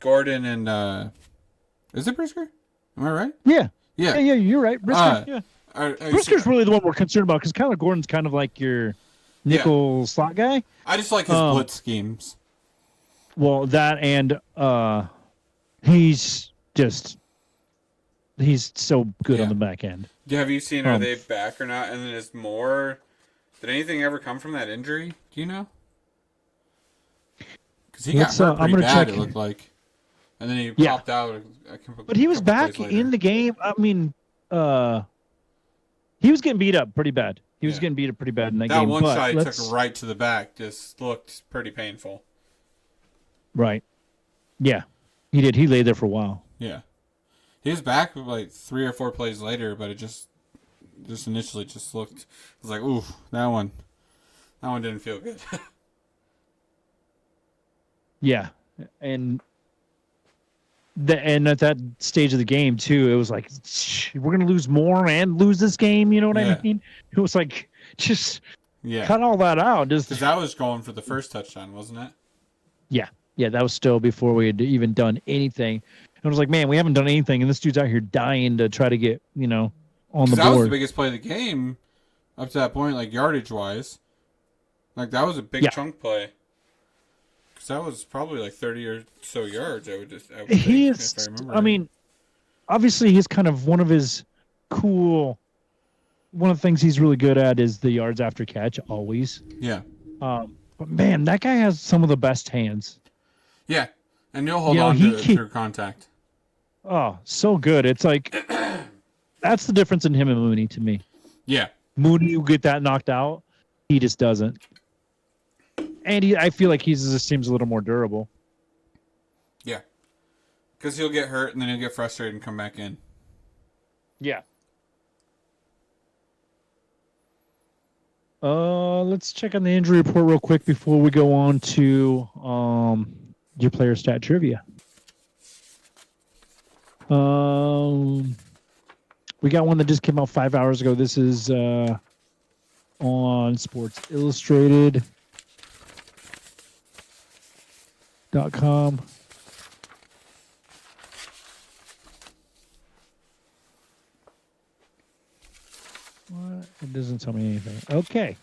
Gordon and is it Brisker? Am I right? Yeah. Yeah. Yeah, you're right. Brisker. Brisker's really the one we're concerned about because Kyler Gordon's kind of like your nickel slot guy. I just like his blitz schemes. Well, that and he's so good on the back end. Have you seen are they back or not? And then did anything ever come from that injury? Do you know? Because he got hurt pretty bad, it looked like. And then he popped out. But he was back in the game. I mean, he was getting beat up pretty bad. He was getting beat up pretty bad in that game. That one shot he took right to the back just looked pretty painful. Right. Yeah, he did. He lay there for a while. Yeah. He was back like 3 or 4 plays later, but it just initially just looked. It was like, ooh, that one didn't feel good. Yeah, and at that stage of the game too, it was like we're gonna lose more and lose this game. You know what I mean? It was like just cut all that out. Because that was going for the first touchdown, wasn't it? Yeah, that was still before we had even done anything. And I was like, man, we haven't done anything, and this dude's out here dying to try to get, on the board. That was the biggest play of the game up to that point, like yardage-wise. Like, that was a big chunk play. Because that was probably like 30 or so yards, I would think, if I remember. I mean, obviously he's kind of one of the things he's really good at is the yards after catch, always. Yeah. But, man, that guy has some of the best hands. Yeah, and he'll hold on to it through contact. Oh, so good. It's like, that's the difference in him and Mooney to me. Yeah. Mooney will get that knocked out. He just doesn't. And I feel like he just seems a little more durable. Yeah. Because he'll get hurt and then he'll get frustrated and come back in. Yeah. Let's check on the injury report real quick before we go on to your player stat trivia. We got one that just came out 5 hours ago. This is on Sports Illustrated.com. What? It doesn't tell me anything. Okay.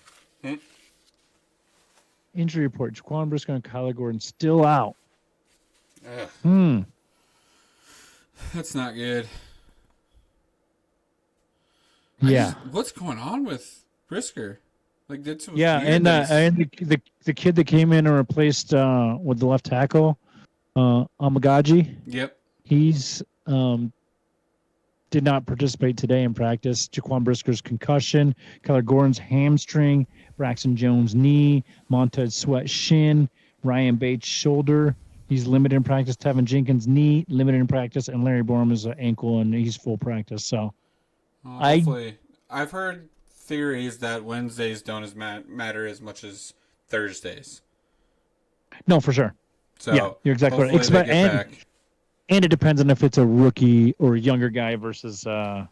Injury report. Jaquan Brisker and Kyler Gordon still out. That's not good. Yeah. What's going on with Brisker? Like, that's and the kid that came in and replaced with the left tackle, Amagaji. Yep. He's did not participate today in practice. Jaquan Brisker's concussion, Kyler Gordon's hamstring, Braxton Jones' knee, Montez Sweat shin, Ryan Bates shoulder. He's limited in practice. Tevin Jenkins knee, limited in practice, and Larry Borum is an ankle, and he's full practice. So, hopefully, I've heard theories that Wednesdays don't matter as much as Thursdays. No, for sure. So yeah, you're exactly right. And it depends on if it's a rookie or a younger guy versus an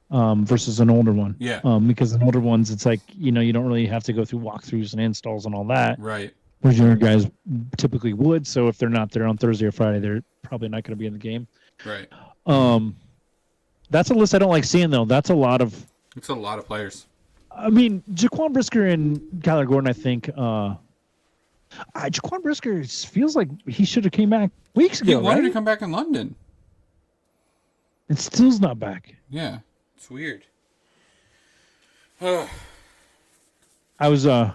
older one. Yeah. Because in older ones, it's like, you don't really have to go through walkthroughs and installs and all that. Right. Whereas younger guys typically would. So if they're not there on Thursday or Friday, they're probably not going to be in the game. Right. That's a list I don't like seeing, though. It's a lot of players. I mean, Jaquan Brisker and Kyler Gordon, I think. Jaquan Brisker feels like he should have came back weeks ago. He wanted to come back in London. And still's not back. Yeah, it's weird. I wasn't.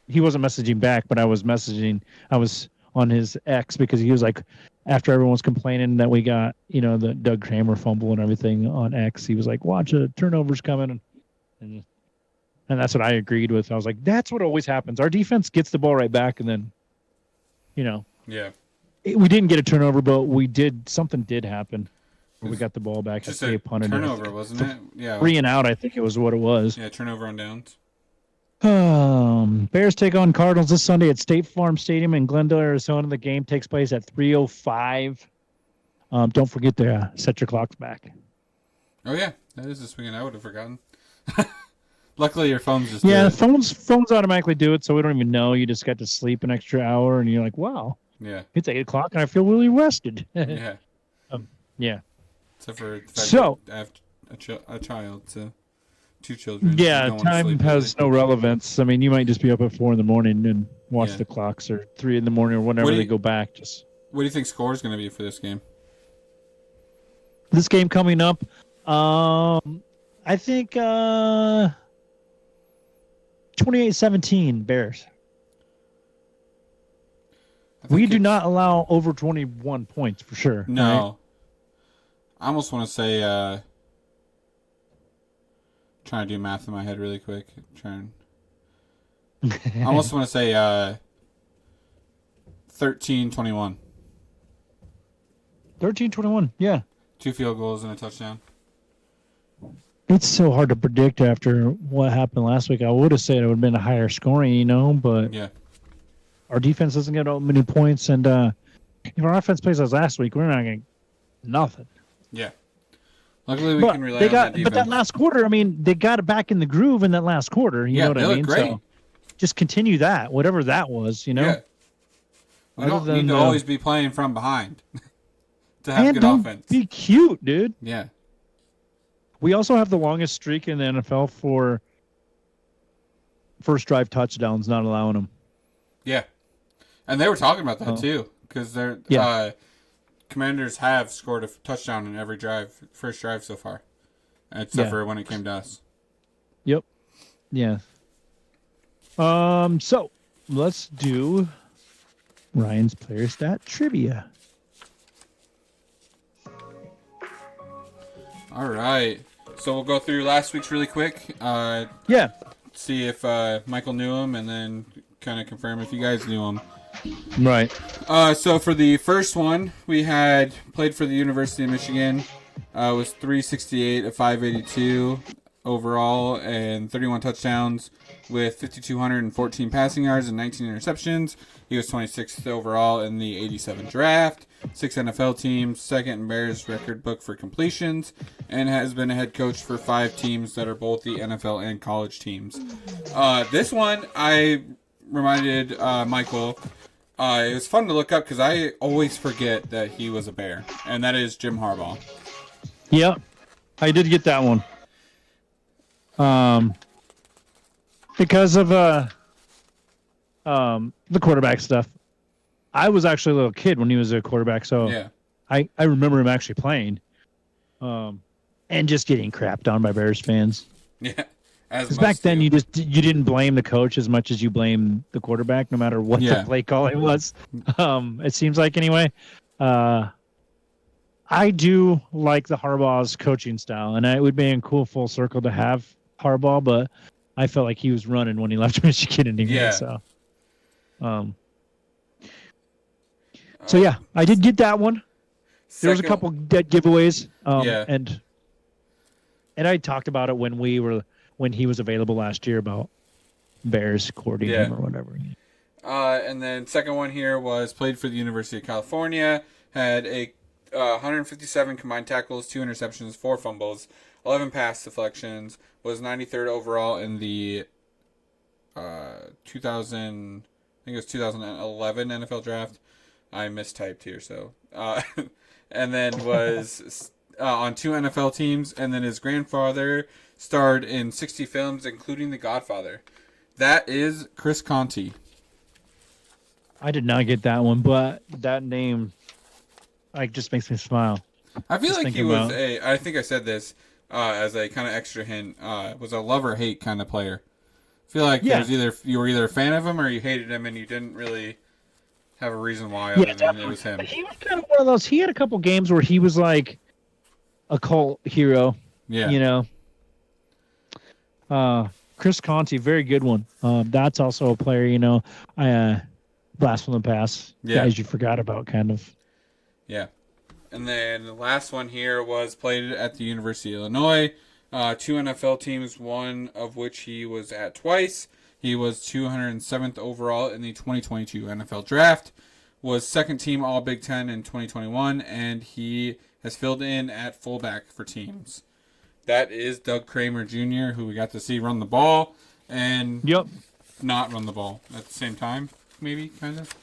He wasn't messaging back, but I was messaging. I was on his X because he was like, after everyone was complaining that we got, the Doug Kramer fumble and everything on X, he was like, watch a turnover's coming. And that's what I agreed with. I was like, that's what always happens. Our defense gets the ball right back, and then, Yeah. We didn't get a turnover, but something did happen. We got the ball back. Just a turnover, wasn't it? Yeah. 3 and out, I think it was what it was. Yeah, turnover on downs. Bears take on Cardinals this Sunday at State Farm Stadium in Glendale, Arizona. The game takes place at 3:05. Don't forget to set your clocks back. Oh yeah, that is this weekend. I would have forgotten. Luckily, your phone's just phones automatically do it, so we don't even know. You just got to sleep an extra hour, and you're like, wow. Yeah. It's 8 o'clock, and I feel really rested. Yeah. Yeah. Except for the fact that I have a child, so 2 children. Yeah, time has no relevance. I mean, you might just be up at 4 in the morning and watch the clocks, or 3 in the morning, or whenever they go back. What do you think score is going to be for this game? This game coming up, I think 28-17 Bears. We do not allow over 21 points for sure. No. Right? I almost want to say, trying to do math in my head really quick. I almost want to say 13-21. 13-21, yeah. 2 field goals and a touchdown. It's so hard to predict after what happened last week. I would have said it would have been a higher scoring, but our defense doesn't get many points, and if our offense plays us last week, we're not going to nothing. Yeah. Luckily, we can rely on that defense. But that last quarter, I mean, they got it back in the groove in that last quarter. You know what I mean? Great. So just continue that, whatever that was, Yeah. We don't need to always be playing from behind to have good offense. Be cute, dude. Yeah. We also have the longest streak in the NFL for first drive touchdowns, not allowing them. Yeah. And they were talking about that too, because they're Commanders have scored a touchdown in every first drive so far, except for when it came to us. Yep. Yeah. So let's do Ryan's player stat trivia. All right. So we'll go through last week's really quick. Yeah. See if Michael knew him, and then kind of confirm if you guys knew him. Right. So for the first one, we had played for the University of Michigan. Was 368, a 582 overall, and 31 touchdowns with 5,214 passing yards and 19 interceptions. He was 26th overall in the 87 draft. 6 NFL teams, second in Bears record book for completions, and has been a head coach for 5 teams that are both the NFL and college teams. This one, I reminded Michael. It was fun to look up because I always forget that he was a Bear, and that is Jim Harbaugh. Yep, I did get that one. Because of the quarterback stuff. I was actually a little kid when he was a quarterback, so Yeah. I remember him actually playing, and just getting crapped on by Bears fans. Yeah. Because back then you didn't blame the coach as much as you blame the quarterback, no matter what the play calling was. It seems like anyway. I do like the Harbaugh's coaching style, and it would be a cool full circle to have Harbaugh, but I felt like he was running when he left Michigan anyway. Yeah. So yeah, I did get that one. There was a couple dead giveaways. And I talked about it when he was available last year about Bears courting him or whatever. And then second one here was played for the University of California, had a 157 combined tackles, 2 interceptions, 4 fumbles, 11 pass deflections, was 93rd overall in the 2011 NFL draft. I mistyped here, so and then was on 2 NFL teams, and then his grandfather starred in 60 films, including The Godfather. That is Chris Conti. I did not get that one, but that name just makes me smile. I feel like he was I think I said this as a kind of extra hint, was a love or hate kind of player. I feel like it was you were either a fan of him or you hated him, and you didn't really have a reason why other than it was him. He was kind of one of those. He had a couple games where he was like a cult hero. Yeah. You know. Chris Conti, very good one. That's also a player, blast from the past. Guys you forgot about, kind of. Yeah. And then the last one here was played at the University of Illinois. 2 NFL teams, one of which he was at twice. He was 207th overall in the 2022 NFL Draft. Was second team All Big Ten in 2021, and he has filled in at fullback for teams. That is Doug Kramer Jr., who we got to see run the ball and not run the ball at the same time, maybe, kind of.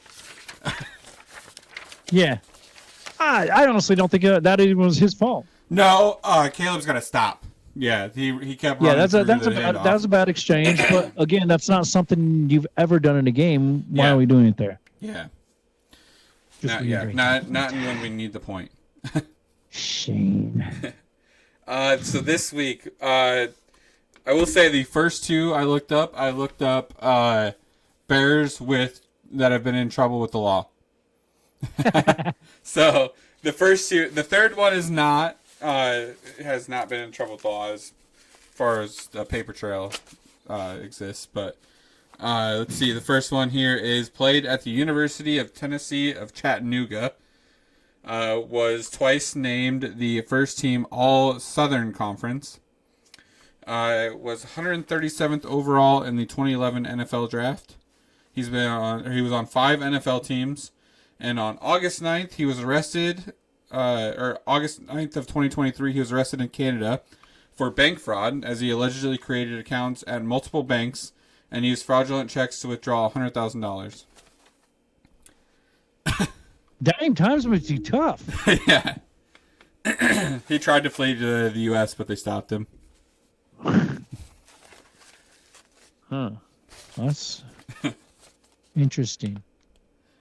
Yeah. I honestly don't think that even was his fault. No, Caleb's got to stop. Yeah, he kept running. Yeah, that was a bad exchange. But again, that's not something you've ever done in a game. Why are we doing it there? Yeah. Not when we need the point. Shame. So this week, I will say the first 2 I looked up Bears that have been in trouble with the law. So the first 2, the third one is not. Has not been in trouble with the law as far as the paper trail exists. But let's see. The first one here is played at the University of Tennessee of Chattanooga. Was twice named the first team All Southern Conference. Was 137th overall in the 2011 NFL Draft. He was on 5 NFL teams, and on August 9th he was arrested. August 9th of 2023, he was arrested in Canada for bank fraud, as he allegedly created accounts at multiple banks and used fraudulent checks to withdraw $100,000. Dang, times must be tough. Yeah. He tried to flee to the U.S., but they stopped him. Huh. That's interesting.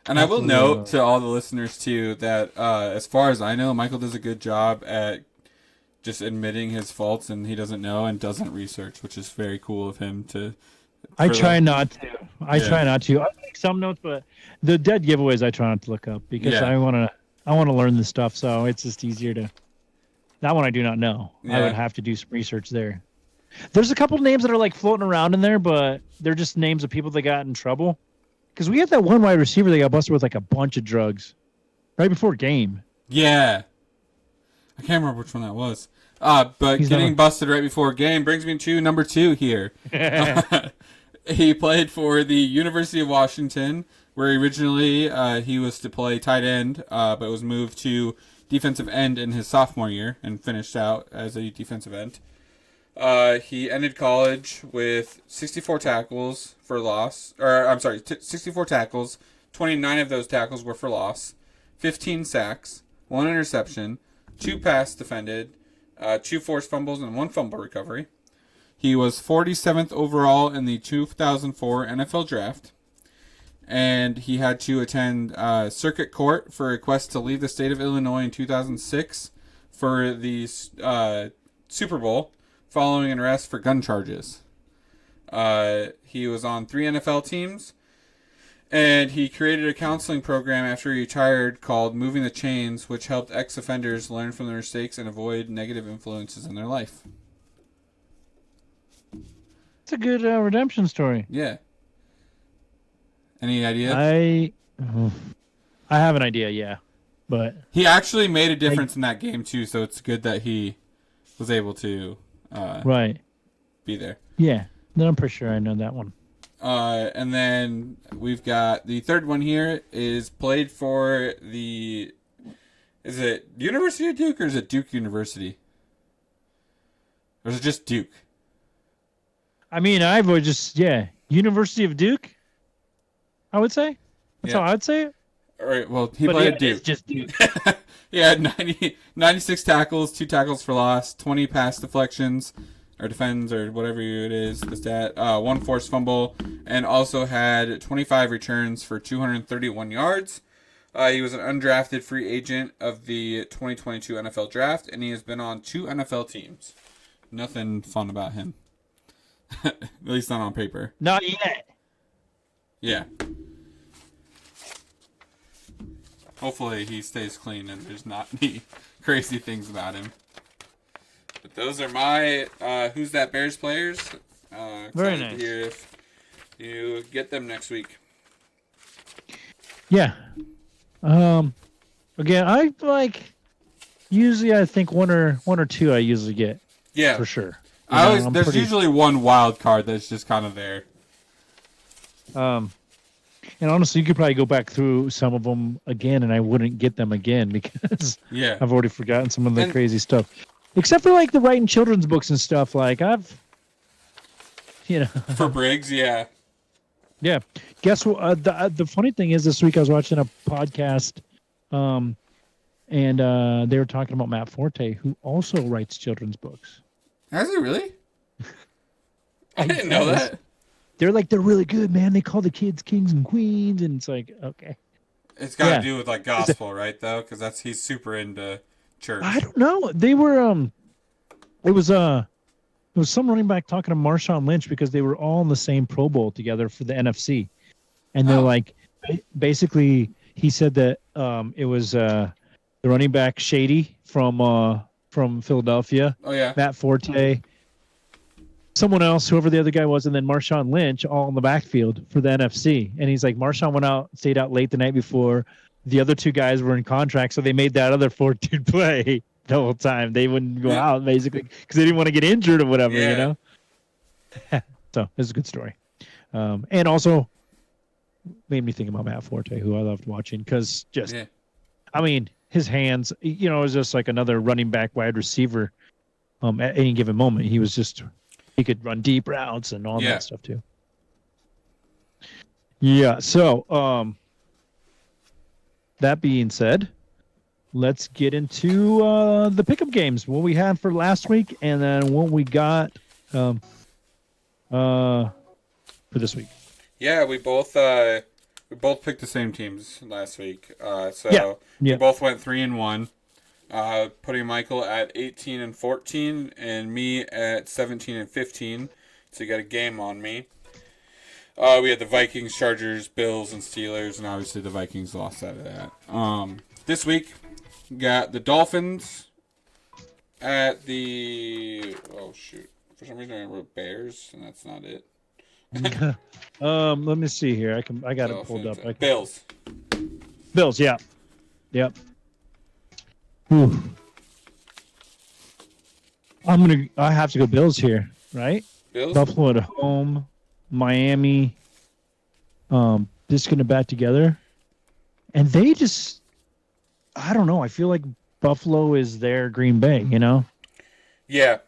And I will note to all the listeners, too, that as far as I know, Michael does a good job at just admitting his faults, and he doesn't know and doesn't research, which is very cool of him to... I try not to. I make some notes, but the dead giveaways I try not to look up because I want to learn this stuff, so it's just easier to... That one I do not know. Yeah. I would have to do some research there. There's a couple names that are like floating around in there, but they're just names of people that got in trouble. Because we had that one wide receiver that got busted with like a bunch of drugs right before game. Yeah. I can't remember which one that was. But He's getting not- busted right before a game brings me to number 2 here. He played for the University of Washington, where originally he was to play tight end, but was moved to defensive end in his sophomore year and finished out as a defensive end. He ended college with 64 tackles for loss. 64 tackles. 29 of those tackles were for loss. 15 sacks, 1 interception, 2 pass defended, 2 forced fumbles, and 1 fumble recovery. He was 47th overall in the 2004 NFL Draft. And he had to attend circuit court for a request to leave the state of Illinois in 2006 for the Super Bowl following an arrest for gun charges. He was on 3 NFL teams. And he created a counseling program after he retired called Moving the Chains, which helped ex-offenders learn from their mistakes and avoid negative influences in their life. It's a good redemption story. Yeah. Any idea? I have an idea, yeah. But he actually made a difference in that game, too, so it's good that he was able to be there. Yeah. Then I'm pretty sure I know that one. And then we've got the third one here is played for the... Is it University of Duke or is it Duke University? Or is it just Duke? I mean, I would just, University of Duke, I would say. That's how I would say it. All right, well, he played at Duke. It's just Duke. He had 96 tackles, 2 tackles for loss, 20 pass deflections, or defends, or whatever it is, the stat, 1 forced fumble, and also had 25 returns for 231 yards. He was an undrafted free agent of the 2022 NFL Draft, and he has been on 2 NFL teams. Nothing fun about him. At least not on paper. Not yet. Yeah. Hopefully he stays clean and there's not any crazy things about him. But those are my Who's That Bears players. Very nice. To hear if you get them next week. Yeah. Again, I usually I think one or two I usually get. Yeah. For sure. There's usually one wild card that's just kind of there. And honestly, you could probably go back through some of them again, and I wouldn't get them again because I've already forgotten some of the crazy stuff. Except for like the writing children's books and stuff. Like I've, for Briggs, yeah. Yeah. Guess what? The funny thing is, this week I was watching a podcast, and they were talking about Matt Forte, who also writes children's books. Has he really? I didn't know that. They're really good, man. They call the kids kings and queens, and it's like, okay. It's got to do with like gospel, right? Though, because he's super into church. I don't know. They were it was some running back talking to Marshawn Lynch because they were all in the same Pro Bowl together for the NFC, and they're like, basically, he said that it was the running back Shady from Philadelphia. Oh yeah, Matt Forte. Someone else, whoever the other guy was, and then Marshawn Lynch, all in the backfield for the NFC. And he's like, Marshawn stayed out late the night before. The other 2 guys were in contract, so they made that other 4-dude play the whole time. They wouldn't go out, basically, because they didn't want to get injured or whatever, you know? So, it's a good story. And also, made me think about Matt Forte, who I loved watching, because I mean, his hands, it was just like another running back wide receiver at any given moment. He was just... He could run deep routes and all that stuff too. Yeah. So, that being said, let's get into the pickup games. What we had for last week, and then what we got for this week. Yeah, we both picked the same teams last week. We both went 3-1. Putting Michael at 18-14 and me at 17-15. So you got a game on me. We had the Vikings, Chargers, Bills, and Steelers, and obviously the Vikings lost out of that. This week, we got the Dolphins at the... Oh, shoot. For some reason I wrote Bears, and that's not it. Let me see here. I got it pulled up. Bills. Bills, yeah. Yep. Whew. I have to go Bills here, right? Bills? Buffalo at home, Miami, just gonna bat together. And they just I don't know, I feel like Buffalo is their Green Bay, you know? Yeah.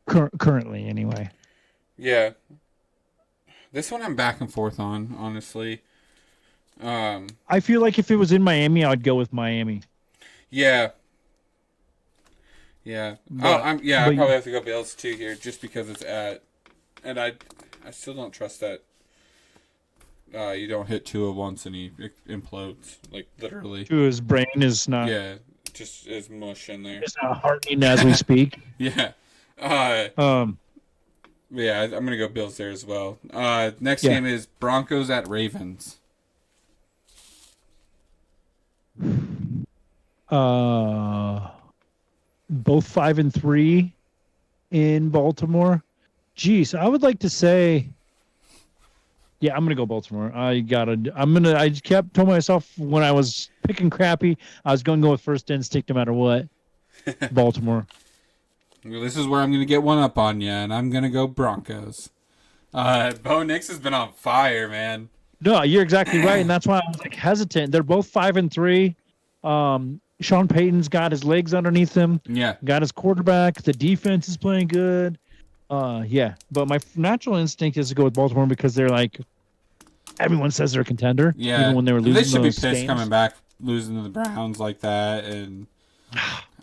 Currently anyway. Yeah. This one I'm back and forth on, honestly. I feel like if it was in Miami, I'd go with Miami. Yeah. Yeah. I probably have to go Bills too here, just because it's at, and I still don't trust that. You don't hit Tua once and he implodes, like literally. Tua's brain is not. Yeah, just is mush in there. It's not hardening as we speak. Yeah. Yeah, I'm gonna go Bills there as well. Next game is Broncos at Ravens. Both 5-3 in Baltimore. Geez, I would like to say, yeah, I'm gonna go Baltimore. I told myself when I was picking crappy, I was gonna go with first instinct no matter what. Baltimore. Well, this is where I'm gonna get one up on you, and I'm gonna go Broncos. Bo Nix has been on fire, man. No, you're exactly right, and that's why I was like hesitant. They're both 5-3. Sean Payton's got his legs underneath him. Yeah. Got his quarterback. The defense is playing good. Yeah. But my natural instinct is to go with Baltimore because they're like, everyone says they're a contender. Yeah. Even when they were losing. They should be pissed games. coming back, losing to the Browns like that. And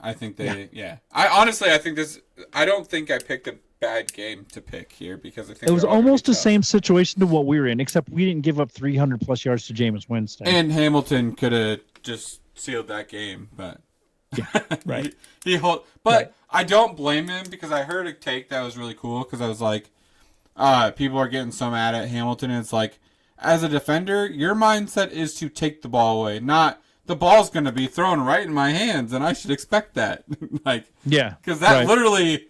I think I think this, I don't think I picked a bad game to pick here because I think it was almost the same situation to what we were in, except we didn't give up 300 plus yards to Jameis Winston. And Hamilton could have just sealed that game, but yeah, right. But I don't blame him because I heard a take that was really cool because I was like, people are getting so mad at Hamilton. And it's like, as a defender, your mindset is to take the ball away, not the ball's going to be thrown right in my hands, and I should expect that. Because that literally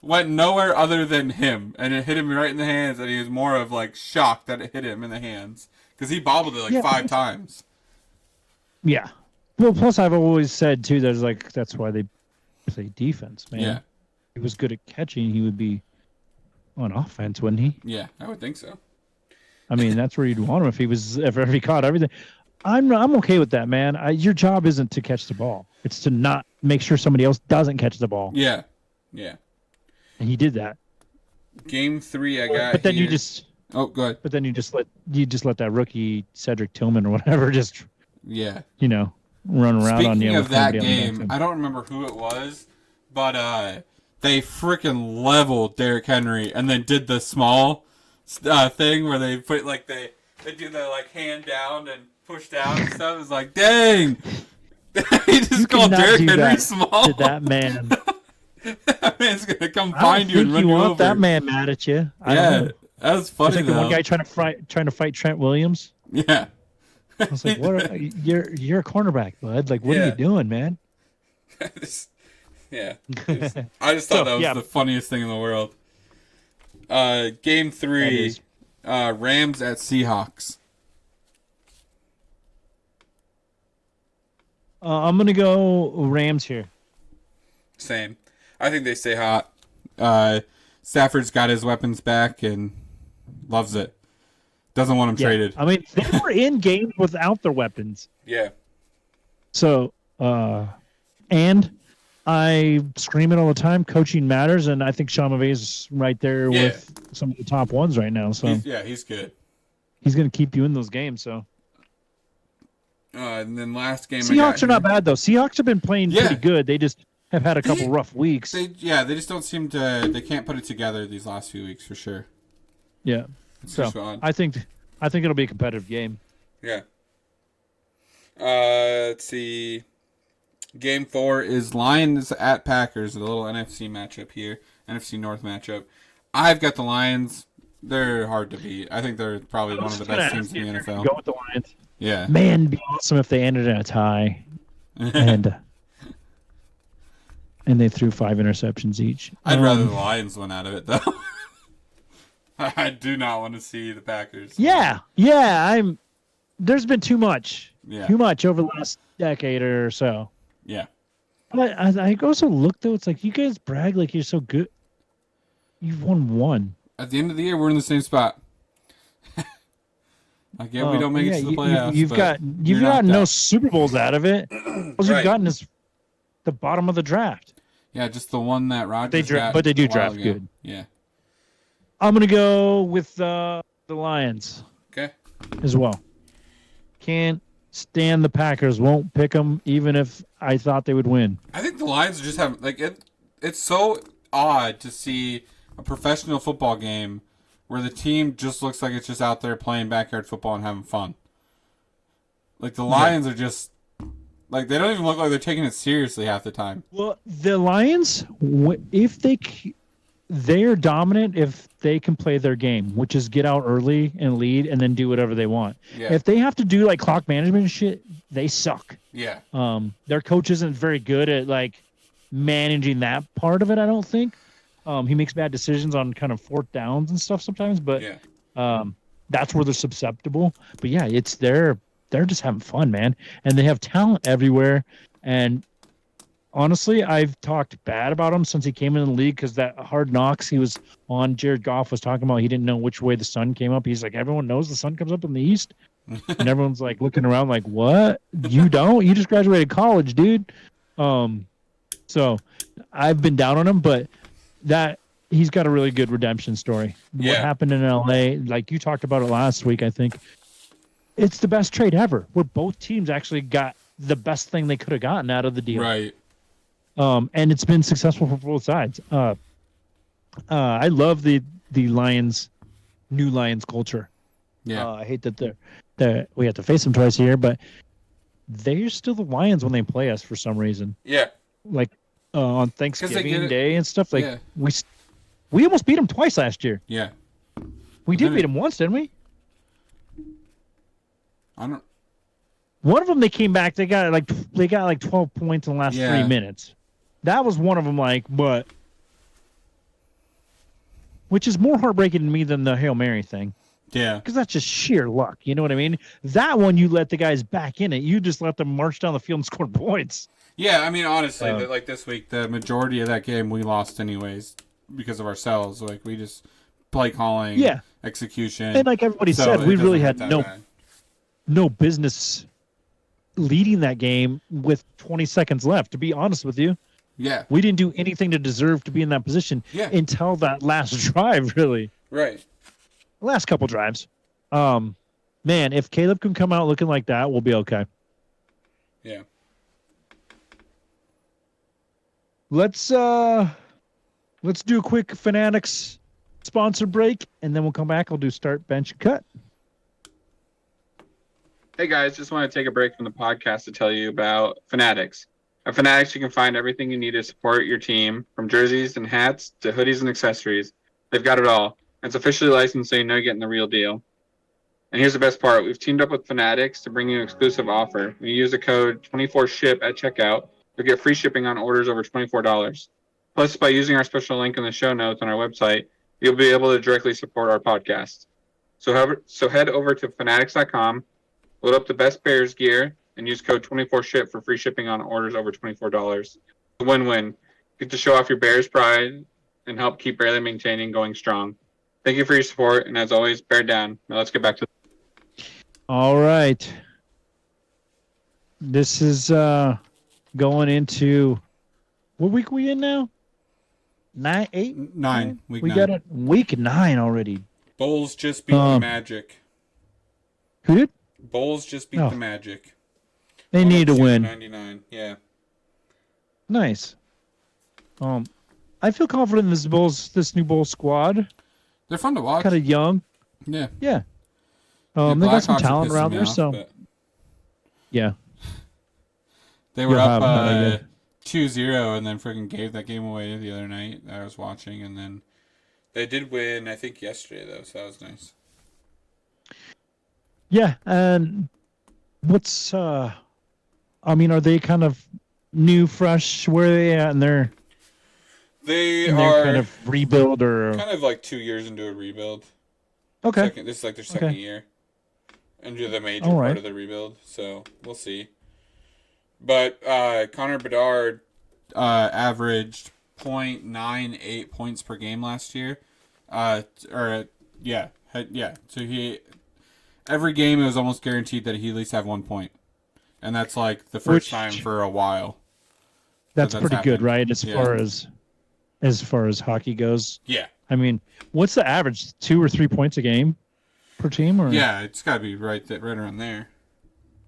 went nowhere other than him, and it hit him right in the hands, and he was more of like shocked that it hit him in the hands because he bobbled it 5 times. Yeah. Well, plus I've always said too, that's why they play defense, man. Yeah. If he was good at catching, he would be on offense, wouldn't he? Yeah, I would think so. I mean, that's where you'd want him if he caught everything. I'm okay with that, man. Your job isn't to catch the ball; it's to not make sure somebody else doesn't catch the ball. Yeah, yeah. And he did that. Game 3, I got. But then here. you just. Oh, go ahead. But then you just let that rookie Cedric Tillman or whatever just. Yeah. Run around on you. Speaking of that game, I don't remember who it was, but they freaking leveled Derrick Henry and then did the small thing where they put they do the hand down and push down and stuff. It's like, dang, he just called Derrick Henry small. To that man, that man's gonna come find you and run you over. That man mad at you. That was funny. It's like the one guy trying to fight Trent Williams. Yeah. I was like, "What? You're a cornerback, bud. Like, what are you doing, man?" I just thought that was the funniest thing in the world. Game 3, Rams at Seahawks. I'm gonna go Rams here. Same. I think they stay hot. Stafford's got his weapons back and loves it. Doesn't want them traded. I mean, they were in games without their weapons. Yeah. So, and I scream it all the time. Coaching matters, and I think Sean McVay's right there with some of the top ones right now. So he's good. He's going to keep you in those games. So. And then last game, Seahawks are not bad though. Seahawks have been playing pretty good. They just have had a couple rough weeks. They just don't seem to. They can't put it together these last few weeks for sure. Yeah. So I think it'll be a competitive game. Yeah. Let's see. Game 4 is Lions at Packers, a little NFC matchup here, NFC North matchup. I've got the Lions. They're hard to beat. I think they're probably one of the best teams in the NFL. Go with the Lions. Yeah. Man, it'd be awesome if they ended in a tie, and they threw 5 interceptions each. I'd rather the Lions win out of it though. I do not want to see the Packers. Yeah. There's been too much. Yeah. Too much over the last decade or so. Yeah. But I also look, though, it's like you guys brag like you're so good. You've won one. At the end of the year, we're in the same spot. I get we don't make it to the playoffs. You've gotten no Super Bowls out of it. All you've gotten is the bottom of the draft. Yeah, just the one that Rodgers got. But they do draft ago. good. Yeah. I'm gonna go with the Lions. Okay. As well. Can't stand the Packers. Won't pick them even if I thought they would win. I think the Lions just have like it. It's so odd to see a professional football game where the team just looks like it's just out there playing backyard football and having fun. Like the Lions are just like they don't even look like they're taking it seriously half the time. Well, the Lions, if they're dominant if they can play their game, which is get out early and lead and then do whatever they want. Yeah. If they have to do like clock management and shit, they suck. Yeah. Their coach isn't very good at like managing that part of it, I don't think. He makes bad decisions on kind of fourth downs and stuff sometimes, but that's where they're susceptible. But yeah, they're just having fun, man. And they have talent everywhere. And honestly, I've talked bad about him since he came in the league because that Hard Knocks he was on, Jared Goff was talking about he didn't know which way the sun came up. He's like, everyone knows the sun comes up in the east. And everyone's like looking around like, what? You don't? You just graduated college, dude. So I've been down on him, but that he's got a really good redemption story. Yeah. What happened in LA, like you talked about it last week, I think it's the best trade ever where both teams actually got the best thing they could have gotten out of the deal. Right. And it's been successful for both sides. I love the Lions, new Lions culture. Yeah. I hate that we have to face them twice a year, but they're still the Lions when they play us for some reason. Yeah. Like on Thanksgiving Day and stuff. Like yeah. we almost beat them twice last year. Yeah. We did beat them once, didn't we? I don't. One of them they came back. They got like 12 points in the last 3 minutes. That was one of them. Which is more heartbreaking to me than the Hail Mary thing. Yeah. Because that's just sheer luck. You know what I mean? That one, you let the guys back in it. You just let them march down the field and score points. Yeah, I mean, honestly, like this week, the majority of that game we lost anyways because of ourselves. Like, we just play calling, execution. And like everybody said, we really had no business leading that game with 20 seconds left, to be honest with you. Yeah. We didn't do anything to deserve to be in that position until that last drive, really. Right. Last couple drives. Man, if Caleb can come out looking like that, we'll be okay. Yeah. Let's do a quick Fanatics sponsor break, and then we'll come back. I'll do start, bench, and cut. Hey guys, just want to take a break from the podcast to tell you about Fanatics. At Fanatics, you can find everything you need to support your team, from jerseys and hats to hoodies and accessories. They've got it all. It's officially licensed, so you know you're getting the real deal. And here's the best part. We've teamed up with Fanatics to bring you an exclusive offer. When you use the code 24SHIP at checkout, you'll get free shipping on orders over $24. Plus, by using our special link in the show notes on our website, you'll be able to directly support our podcast. So head over to fanatics.com, load up the best Bears gear, and use code 24SHIP for free shipping on orders over $24. It's a win-win. Get to show off your Bears pride and help keep Barely Maintaining going strong. Thank you for your support, and as always, bear down. Now let's get back to All right. This is going into what week we in now? 9, 8? 9. Week we 9. got it. Week 9 already. Bulls just beat the Magic. Who did? Bulls just beat the Magic. They need to win. 99. Yeah. Nice. I feel confident in this new Bulls squad. They're fun to watch. Kind of young. Yeah. Yeah. They got some talent around there, so but... yeah. They were up 2-0 and then freaking gave that game away the other night that I was watching, and then they did win, I think, yesterday though, so that was nice. Yeah, and what's are they kind of new, fresh? Where are they at? And They in their are kind of rebuild or kind of like 2 years into a rebuild. okay. This is like their second Okay. year into the major All part right. of the rebuild. So we'll see. But Connor Bedard averaged 0.98 points per game last year. Yeah. So every game it was almost guaranteed that he at least have 1 point, and that's like the first time for a while. That's pretty happened. good, right? As far as hockey goes. Yeah. I mean, what's the average? 2 or 3 points a game per team, or yeah, it's got to be right around there.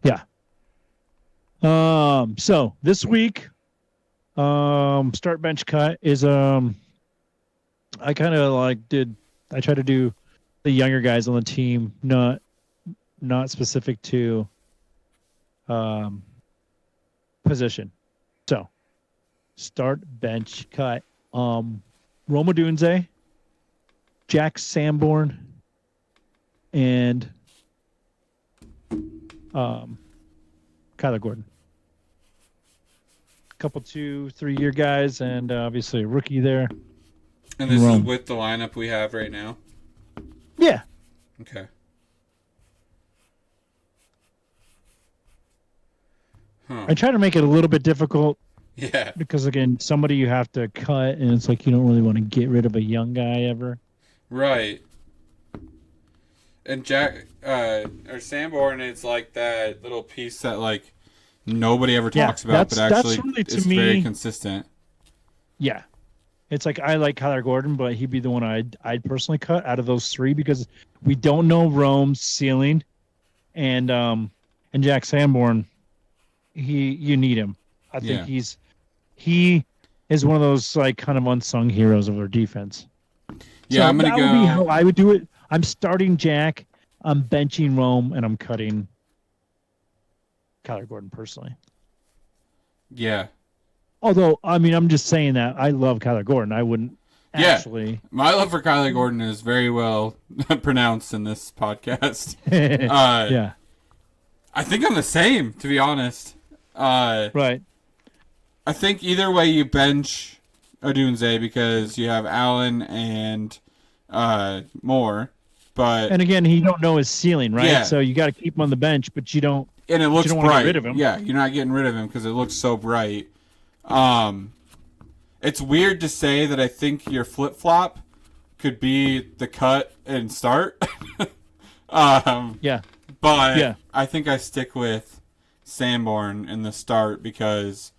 Yeah. So this week, start bench cut is I kind of I try to do the younger guys on the team, not specific to position. So start bench cut. Roma Dunze, Jack Sanborn, and Kyler Gordon. Couple 2-3 year guys, and obviously a rookie there. And this is with the lineup we have right now? Yeah. Okay. Huh. I try to make it a little bit difficult. Yeah. Because, again, somebody you have to cut, and it's like you don't really want to get rid of a young guy ever. Right. And Jack, or Sanborn is like that little piece that, like, nobody ever talks about, but actually really, it's very consistent. Yeah. It's like I like Kyler Gordon, but he'd be the one I'd personally cut out of those three because we don't know Rome's ceiling, and Jack Sanborn, you need him. I think he is one of those like kind of unsung heroes of our defense. Yeah, so I'm gonna go. That would be how I would do it. I'm starting Jack, I'm benching Rome, and I'm cutting Kyler Gordon personally. Yeah. Although, I mean, I'm just saying that I love Kyler Gordon. I wouldn't actually. My love for Kyler Gordon is very well pronounced in this podcast. Yeah. I think I'm the same, to be honest. Right. I think either way you bench Odunze because you have Allen and Moore. And again, you don't know his ceiling, right? Yeah. So you got to keep him on the bench, but you don't. And it looks bright. Get rid of him. Yeah, you're not getting rid of him because it looks so bright. It's weird to say that I think your flip-flop could be the cut and start. Yeah. But I think I stick with Sanborn in the start because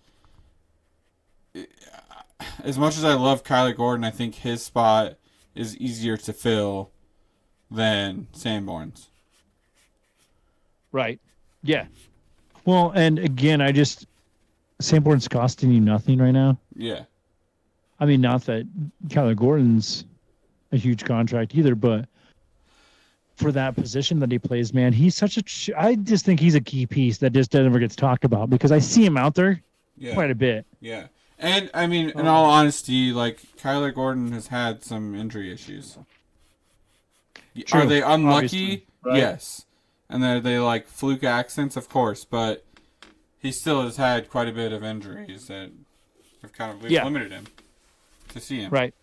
as much as I love Kyler Gordon, I think his spot is easier to fill than Sanborn's. Right. Yeah. Well, and again, Sanborn's costing you nothing right now. Yeah. I mean, not that Kyler Gordon's a huge contract either, but for that position that he plays, man, he's such I just think he's a key piece that just never gets talked about because I see him out there quite a bit. Yeah. And, I mean, in all honesty, like, Kyler Gordon has had some injury issues. True. Are they unlucky? Right? Yes. And are they, like, fluke accidents? Of course. But he still has had quite a bit of injuries that have kind of limited him to see him. Right.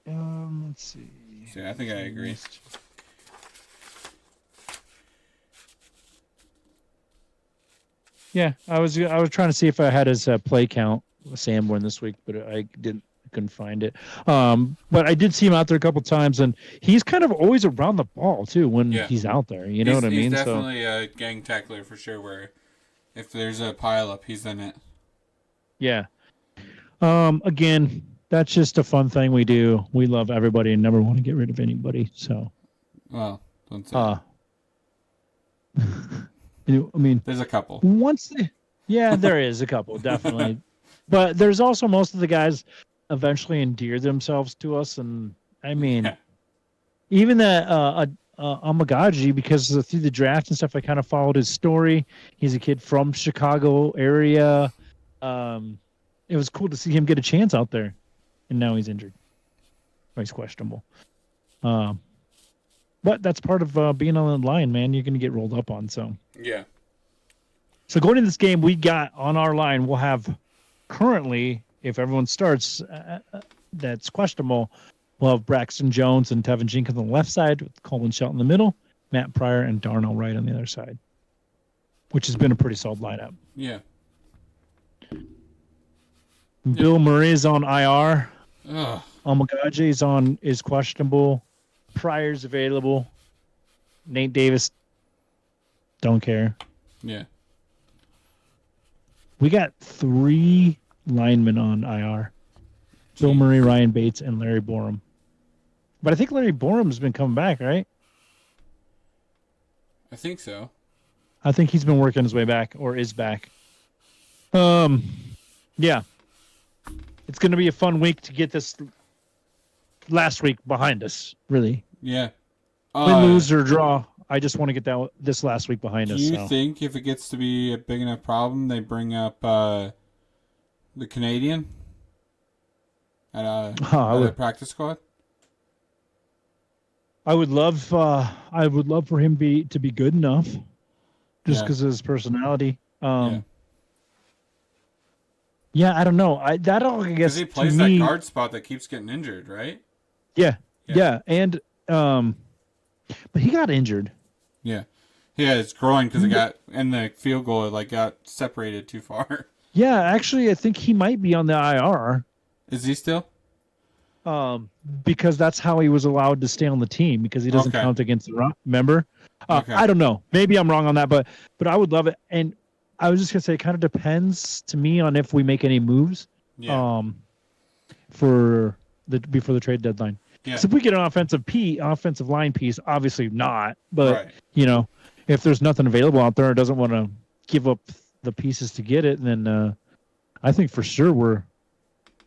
Let's see. So, I think I agree. Yeah, I was trying to see if I had his play count Sanborn this week, but couldn't find it. But I did see him out there a couple times, and he's kind of always around the ball too when he's out there. You know what I mean? He's definitely a gang tackler for sure. Where if there's a pile up, he's in it. Yeah. Again, that's just a fun thing we do. We love everybody and never want to get rid of anybody. So. Well, don't say. I mean, there's a couple. There is a couple, definitely. But there's also most of the guys eventually endear themselves to us. And I mean, even that Amagaji, because through the draft and stuff, I kind of followed his story. He's a kid from Chicago area. It was cool to see him get a chance out there. And now he's injured. Or he's questionable. But that's part of being on the line, man. You're going to get rolled up on. So yeah. So going into this game, we got on our line, we'll have currently if everyone starts, that's questionable. We'll have Braxton Jones and Tevin Jenkins on the left side, with Coleman Shelton in the middle, Matt Pryor and Darnell Wright on the other side, which has been a pretty solid lineup. Yeah. Bill Murray's on IR. Ugh. Omagaji is questionable. Pryor's available. Nate Davis, don't care. Yeah. We got 3 linemen on IR. Bill Murray, Ryan Bates, and Larry Borum. But I think Larry Borum's been coming back, right? I think so. I think he's been working his way back, or is back. Yeah. It's going to be a fun week to get this last week behind us, really. Yeah. Win, lose, or draw. I just want to get this last week behind us. Do you think if it gets to be a big enough problem, they bring up the Canadian at the practice squad? I would love for him to be good enough, just because of his personality. Yeah, I don't know. I guess because he plays that guard spot that keeps getting injured, right? Yeah, and but he got injured. Yeah, it's groin because it got in the field goal. It got separated too far. Yeah, actually, I think he might be on the IR. Is he still? Because that's how he was allowed to stay on the team, because he doesn't count against the member. I don't know. Maybe I'm wrong on that, but I would love it. And I was just gonna say, it kind of depends to me on if we make any moves. Yeah. Before the trade deadline. Yeah. So if we get an offensive line piece, obviously not. But right. If there's nothing available out there, or doesn't want to give up the pieces to get it, then I think for sure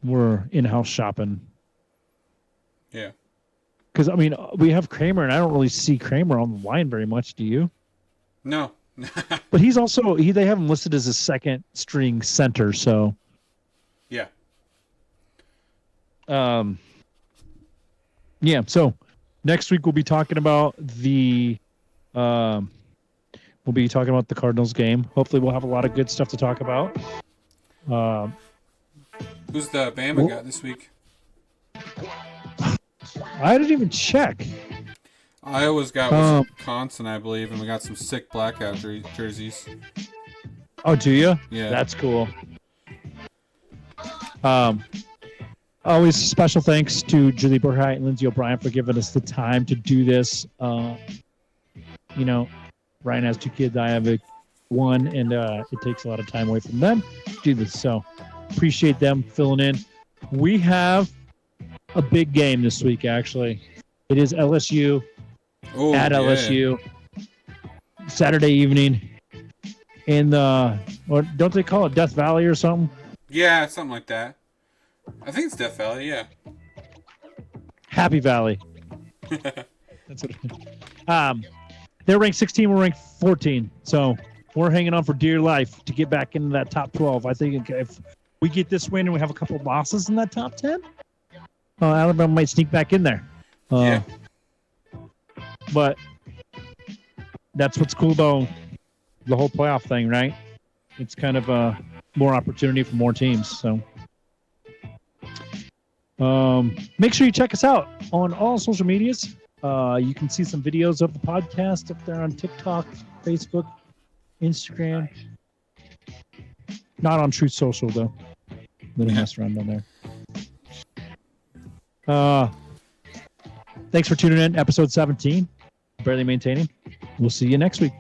we're in-house shopping. Yeah. Because we have Kramer, and I don't really see Kramer on the line very much. Do you? No. But he's also they have him listed as a second string center. So. Yeah. Yeah. So next week we'll be talking about the Cardinals game. Hopefully we'll have a lot of good stuff to talk about. Who's the Bama got this week? I didn't even check. Iowa's got Wisconsin, I believe, and we got some sick blackout jerseys. Oh, do you? Yeah. That's cool. Always special thanks to Julie Burheit and Lindsay O'Brien for giving us the time to do this. Ryan has 2 kids. I have one, and it takes a lot of time away from them to do this. So appreciate them filling in. We have a big game this week, actually. It is LSU at LSU Saturday evening in or don't they call it Death Valley or something? Yeah, something like that. I think it's Death Valley, yeah. Happy Valley. That's what it is. They're ranked 16, we're ranked 14. So we're hanging on for dear life to get back into that top 12. I think if we get this win and we have a couple of losses in that top 10, Alabama might sneak back in there. Yeah. But that's what's cool about the whole playoff thing, right? It's kind of more opportunity for more teams. So make sure you check us out on all social medias. You can see some videos of the podcast up there on TikTok, Facebook, Instagram. Not on Truth Social, though. Little mess around on there. Thanks for tuning in. Episode 17, Barely Maintaining. We'll see you next week.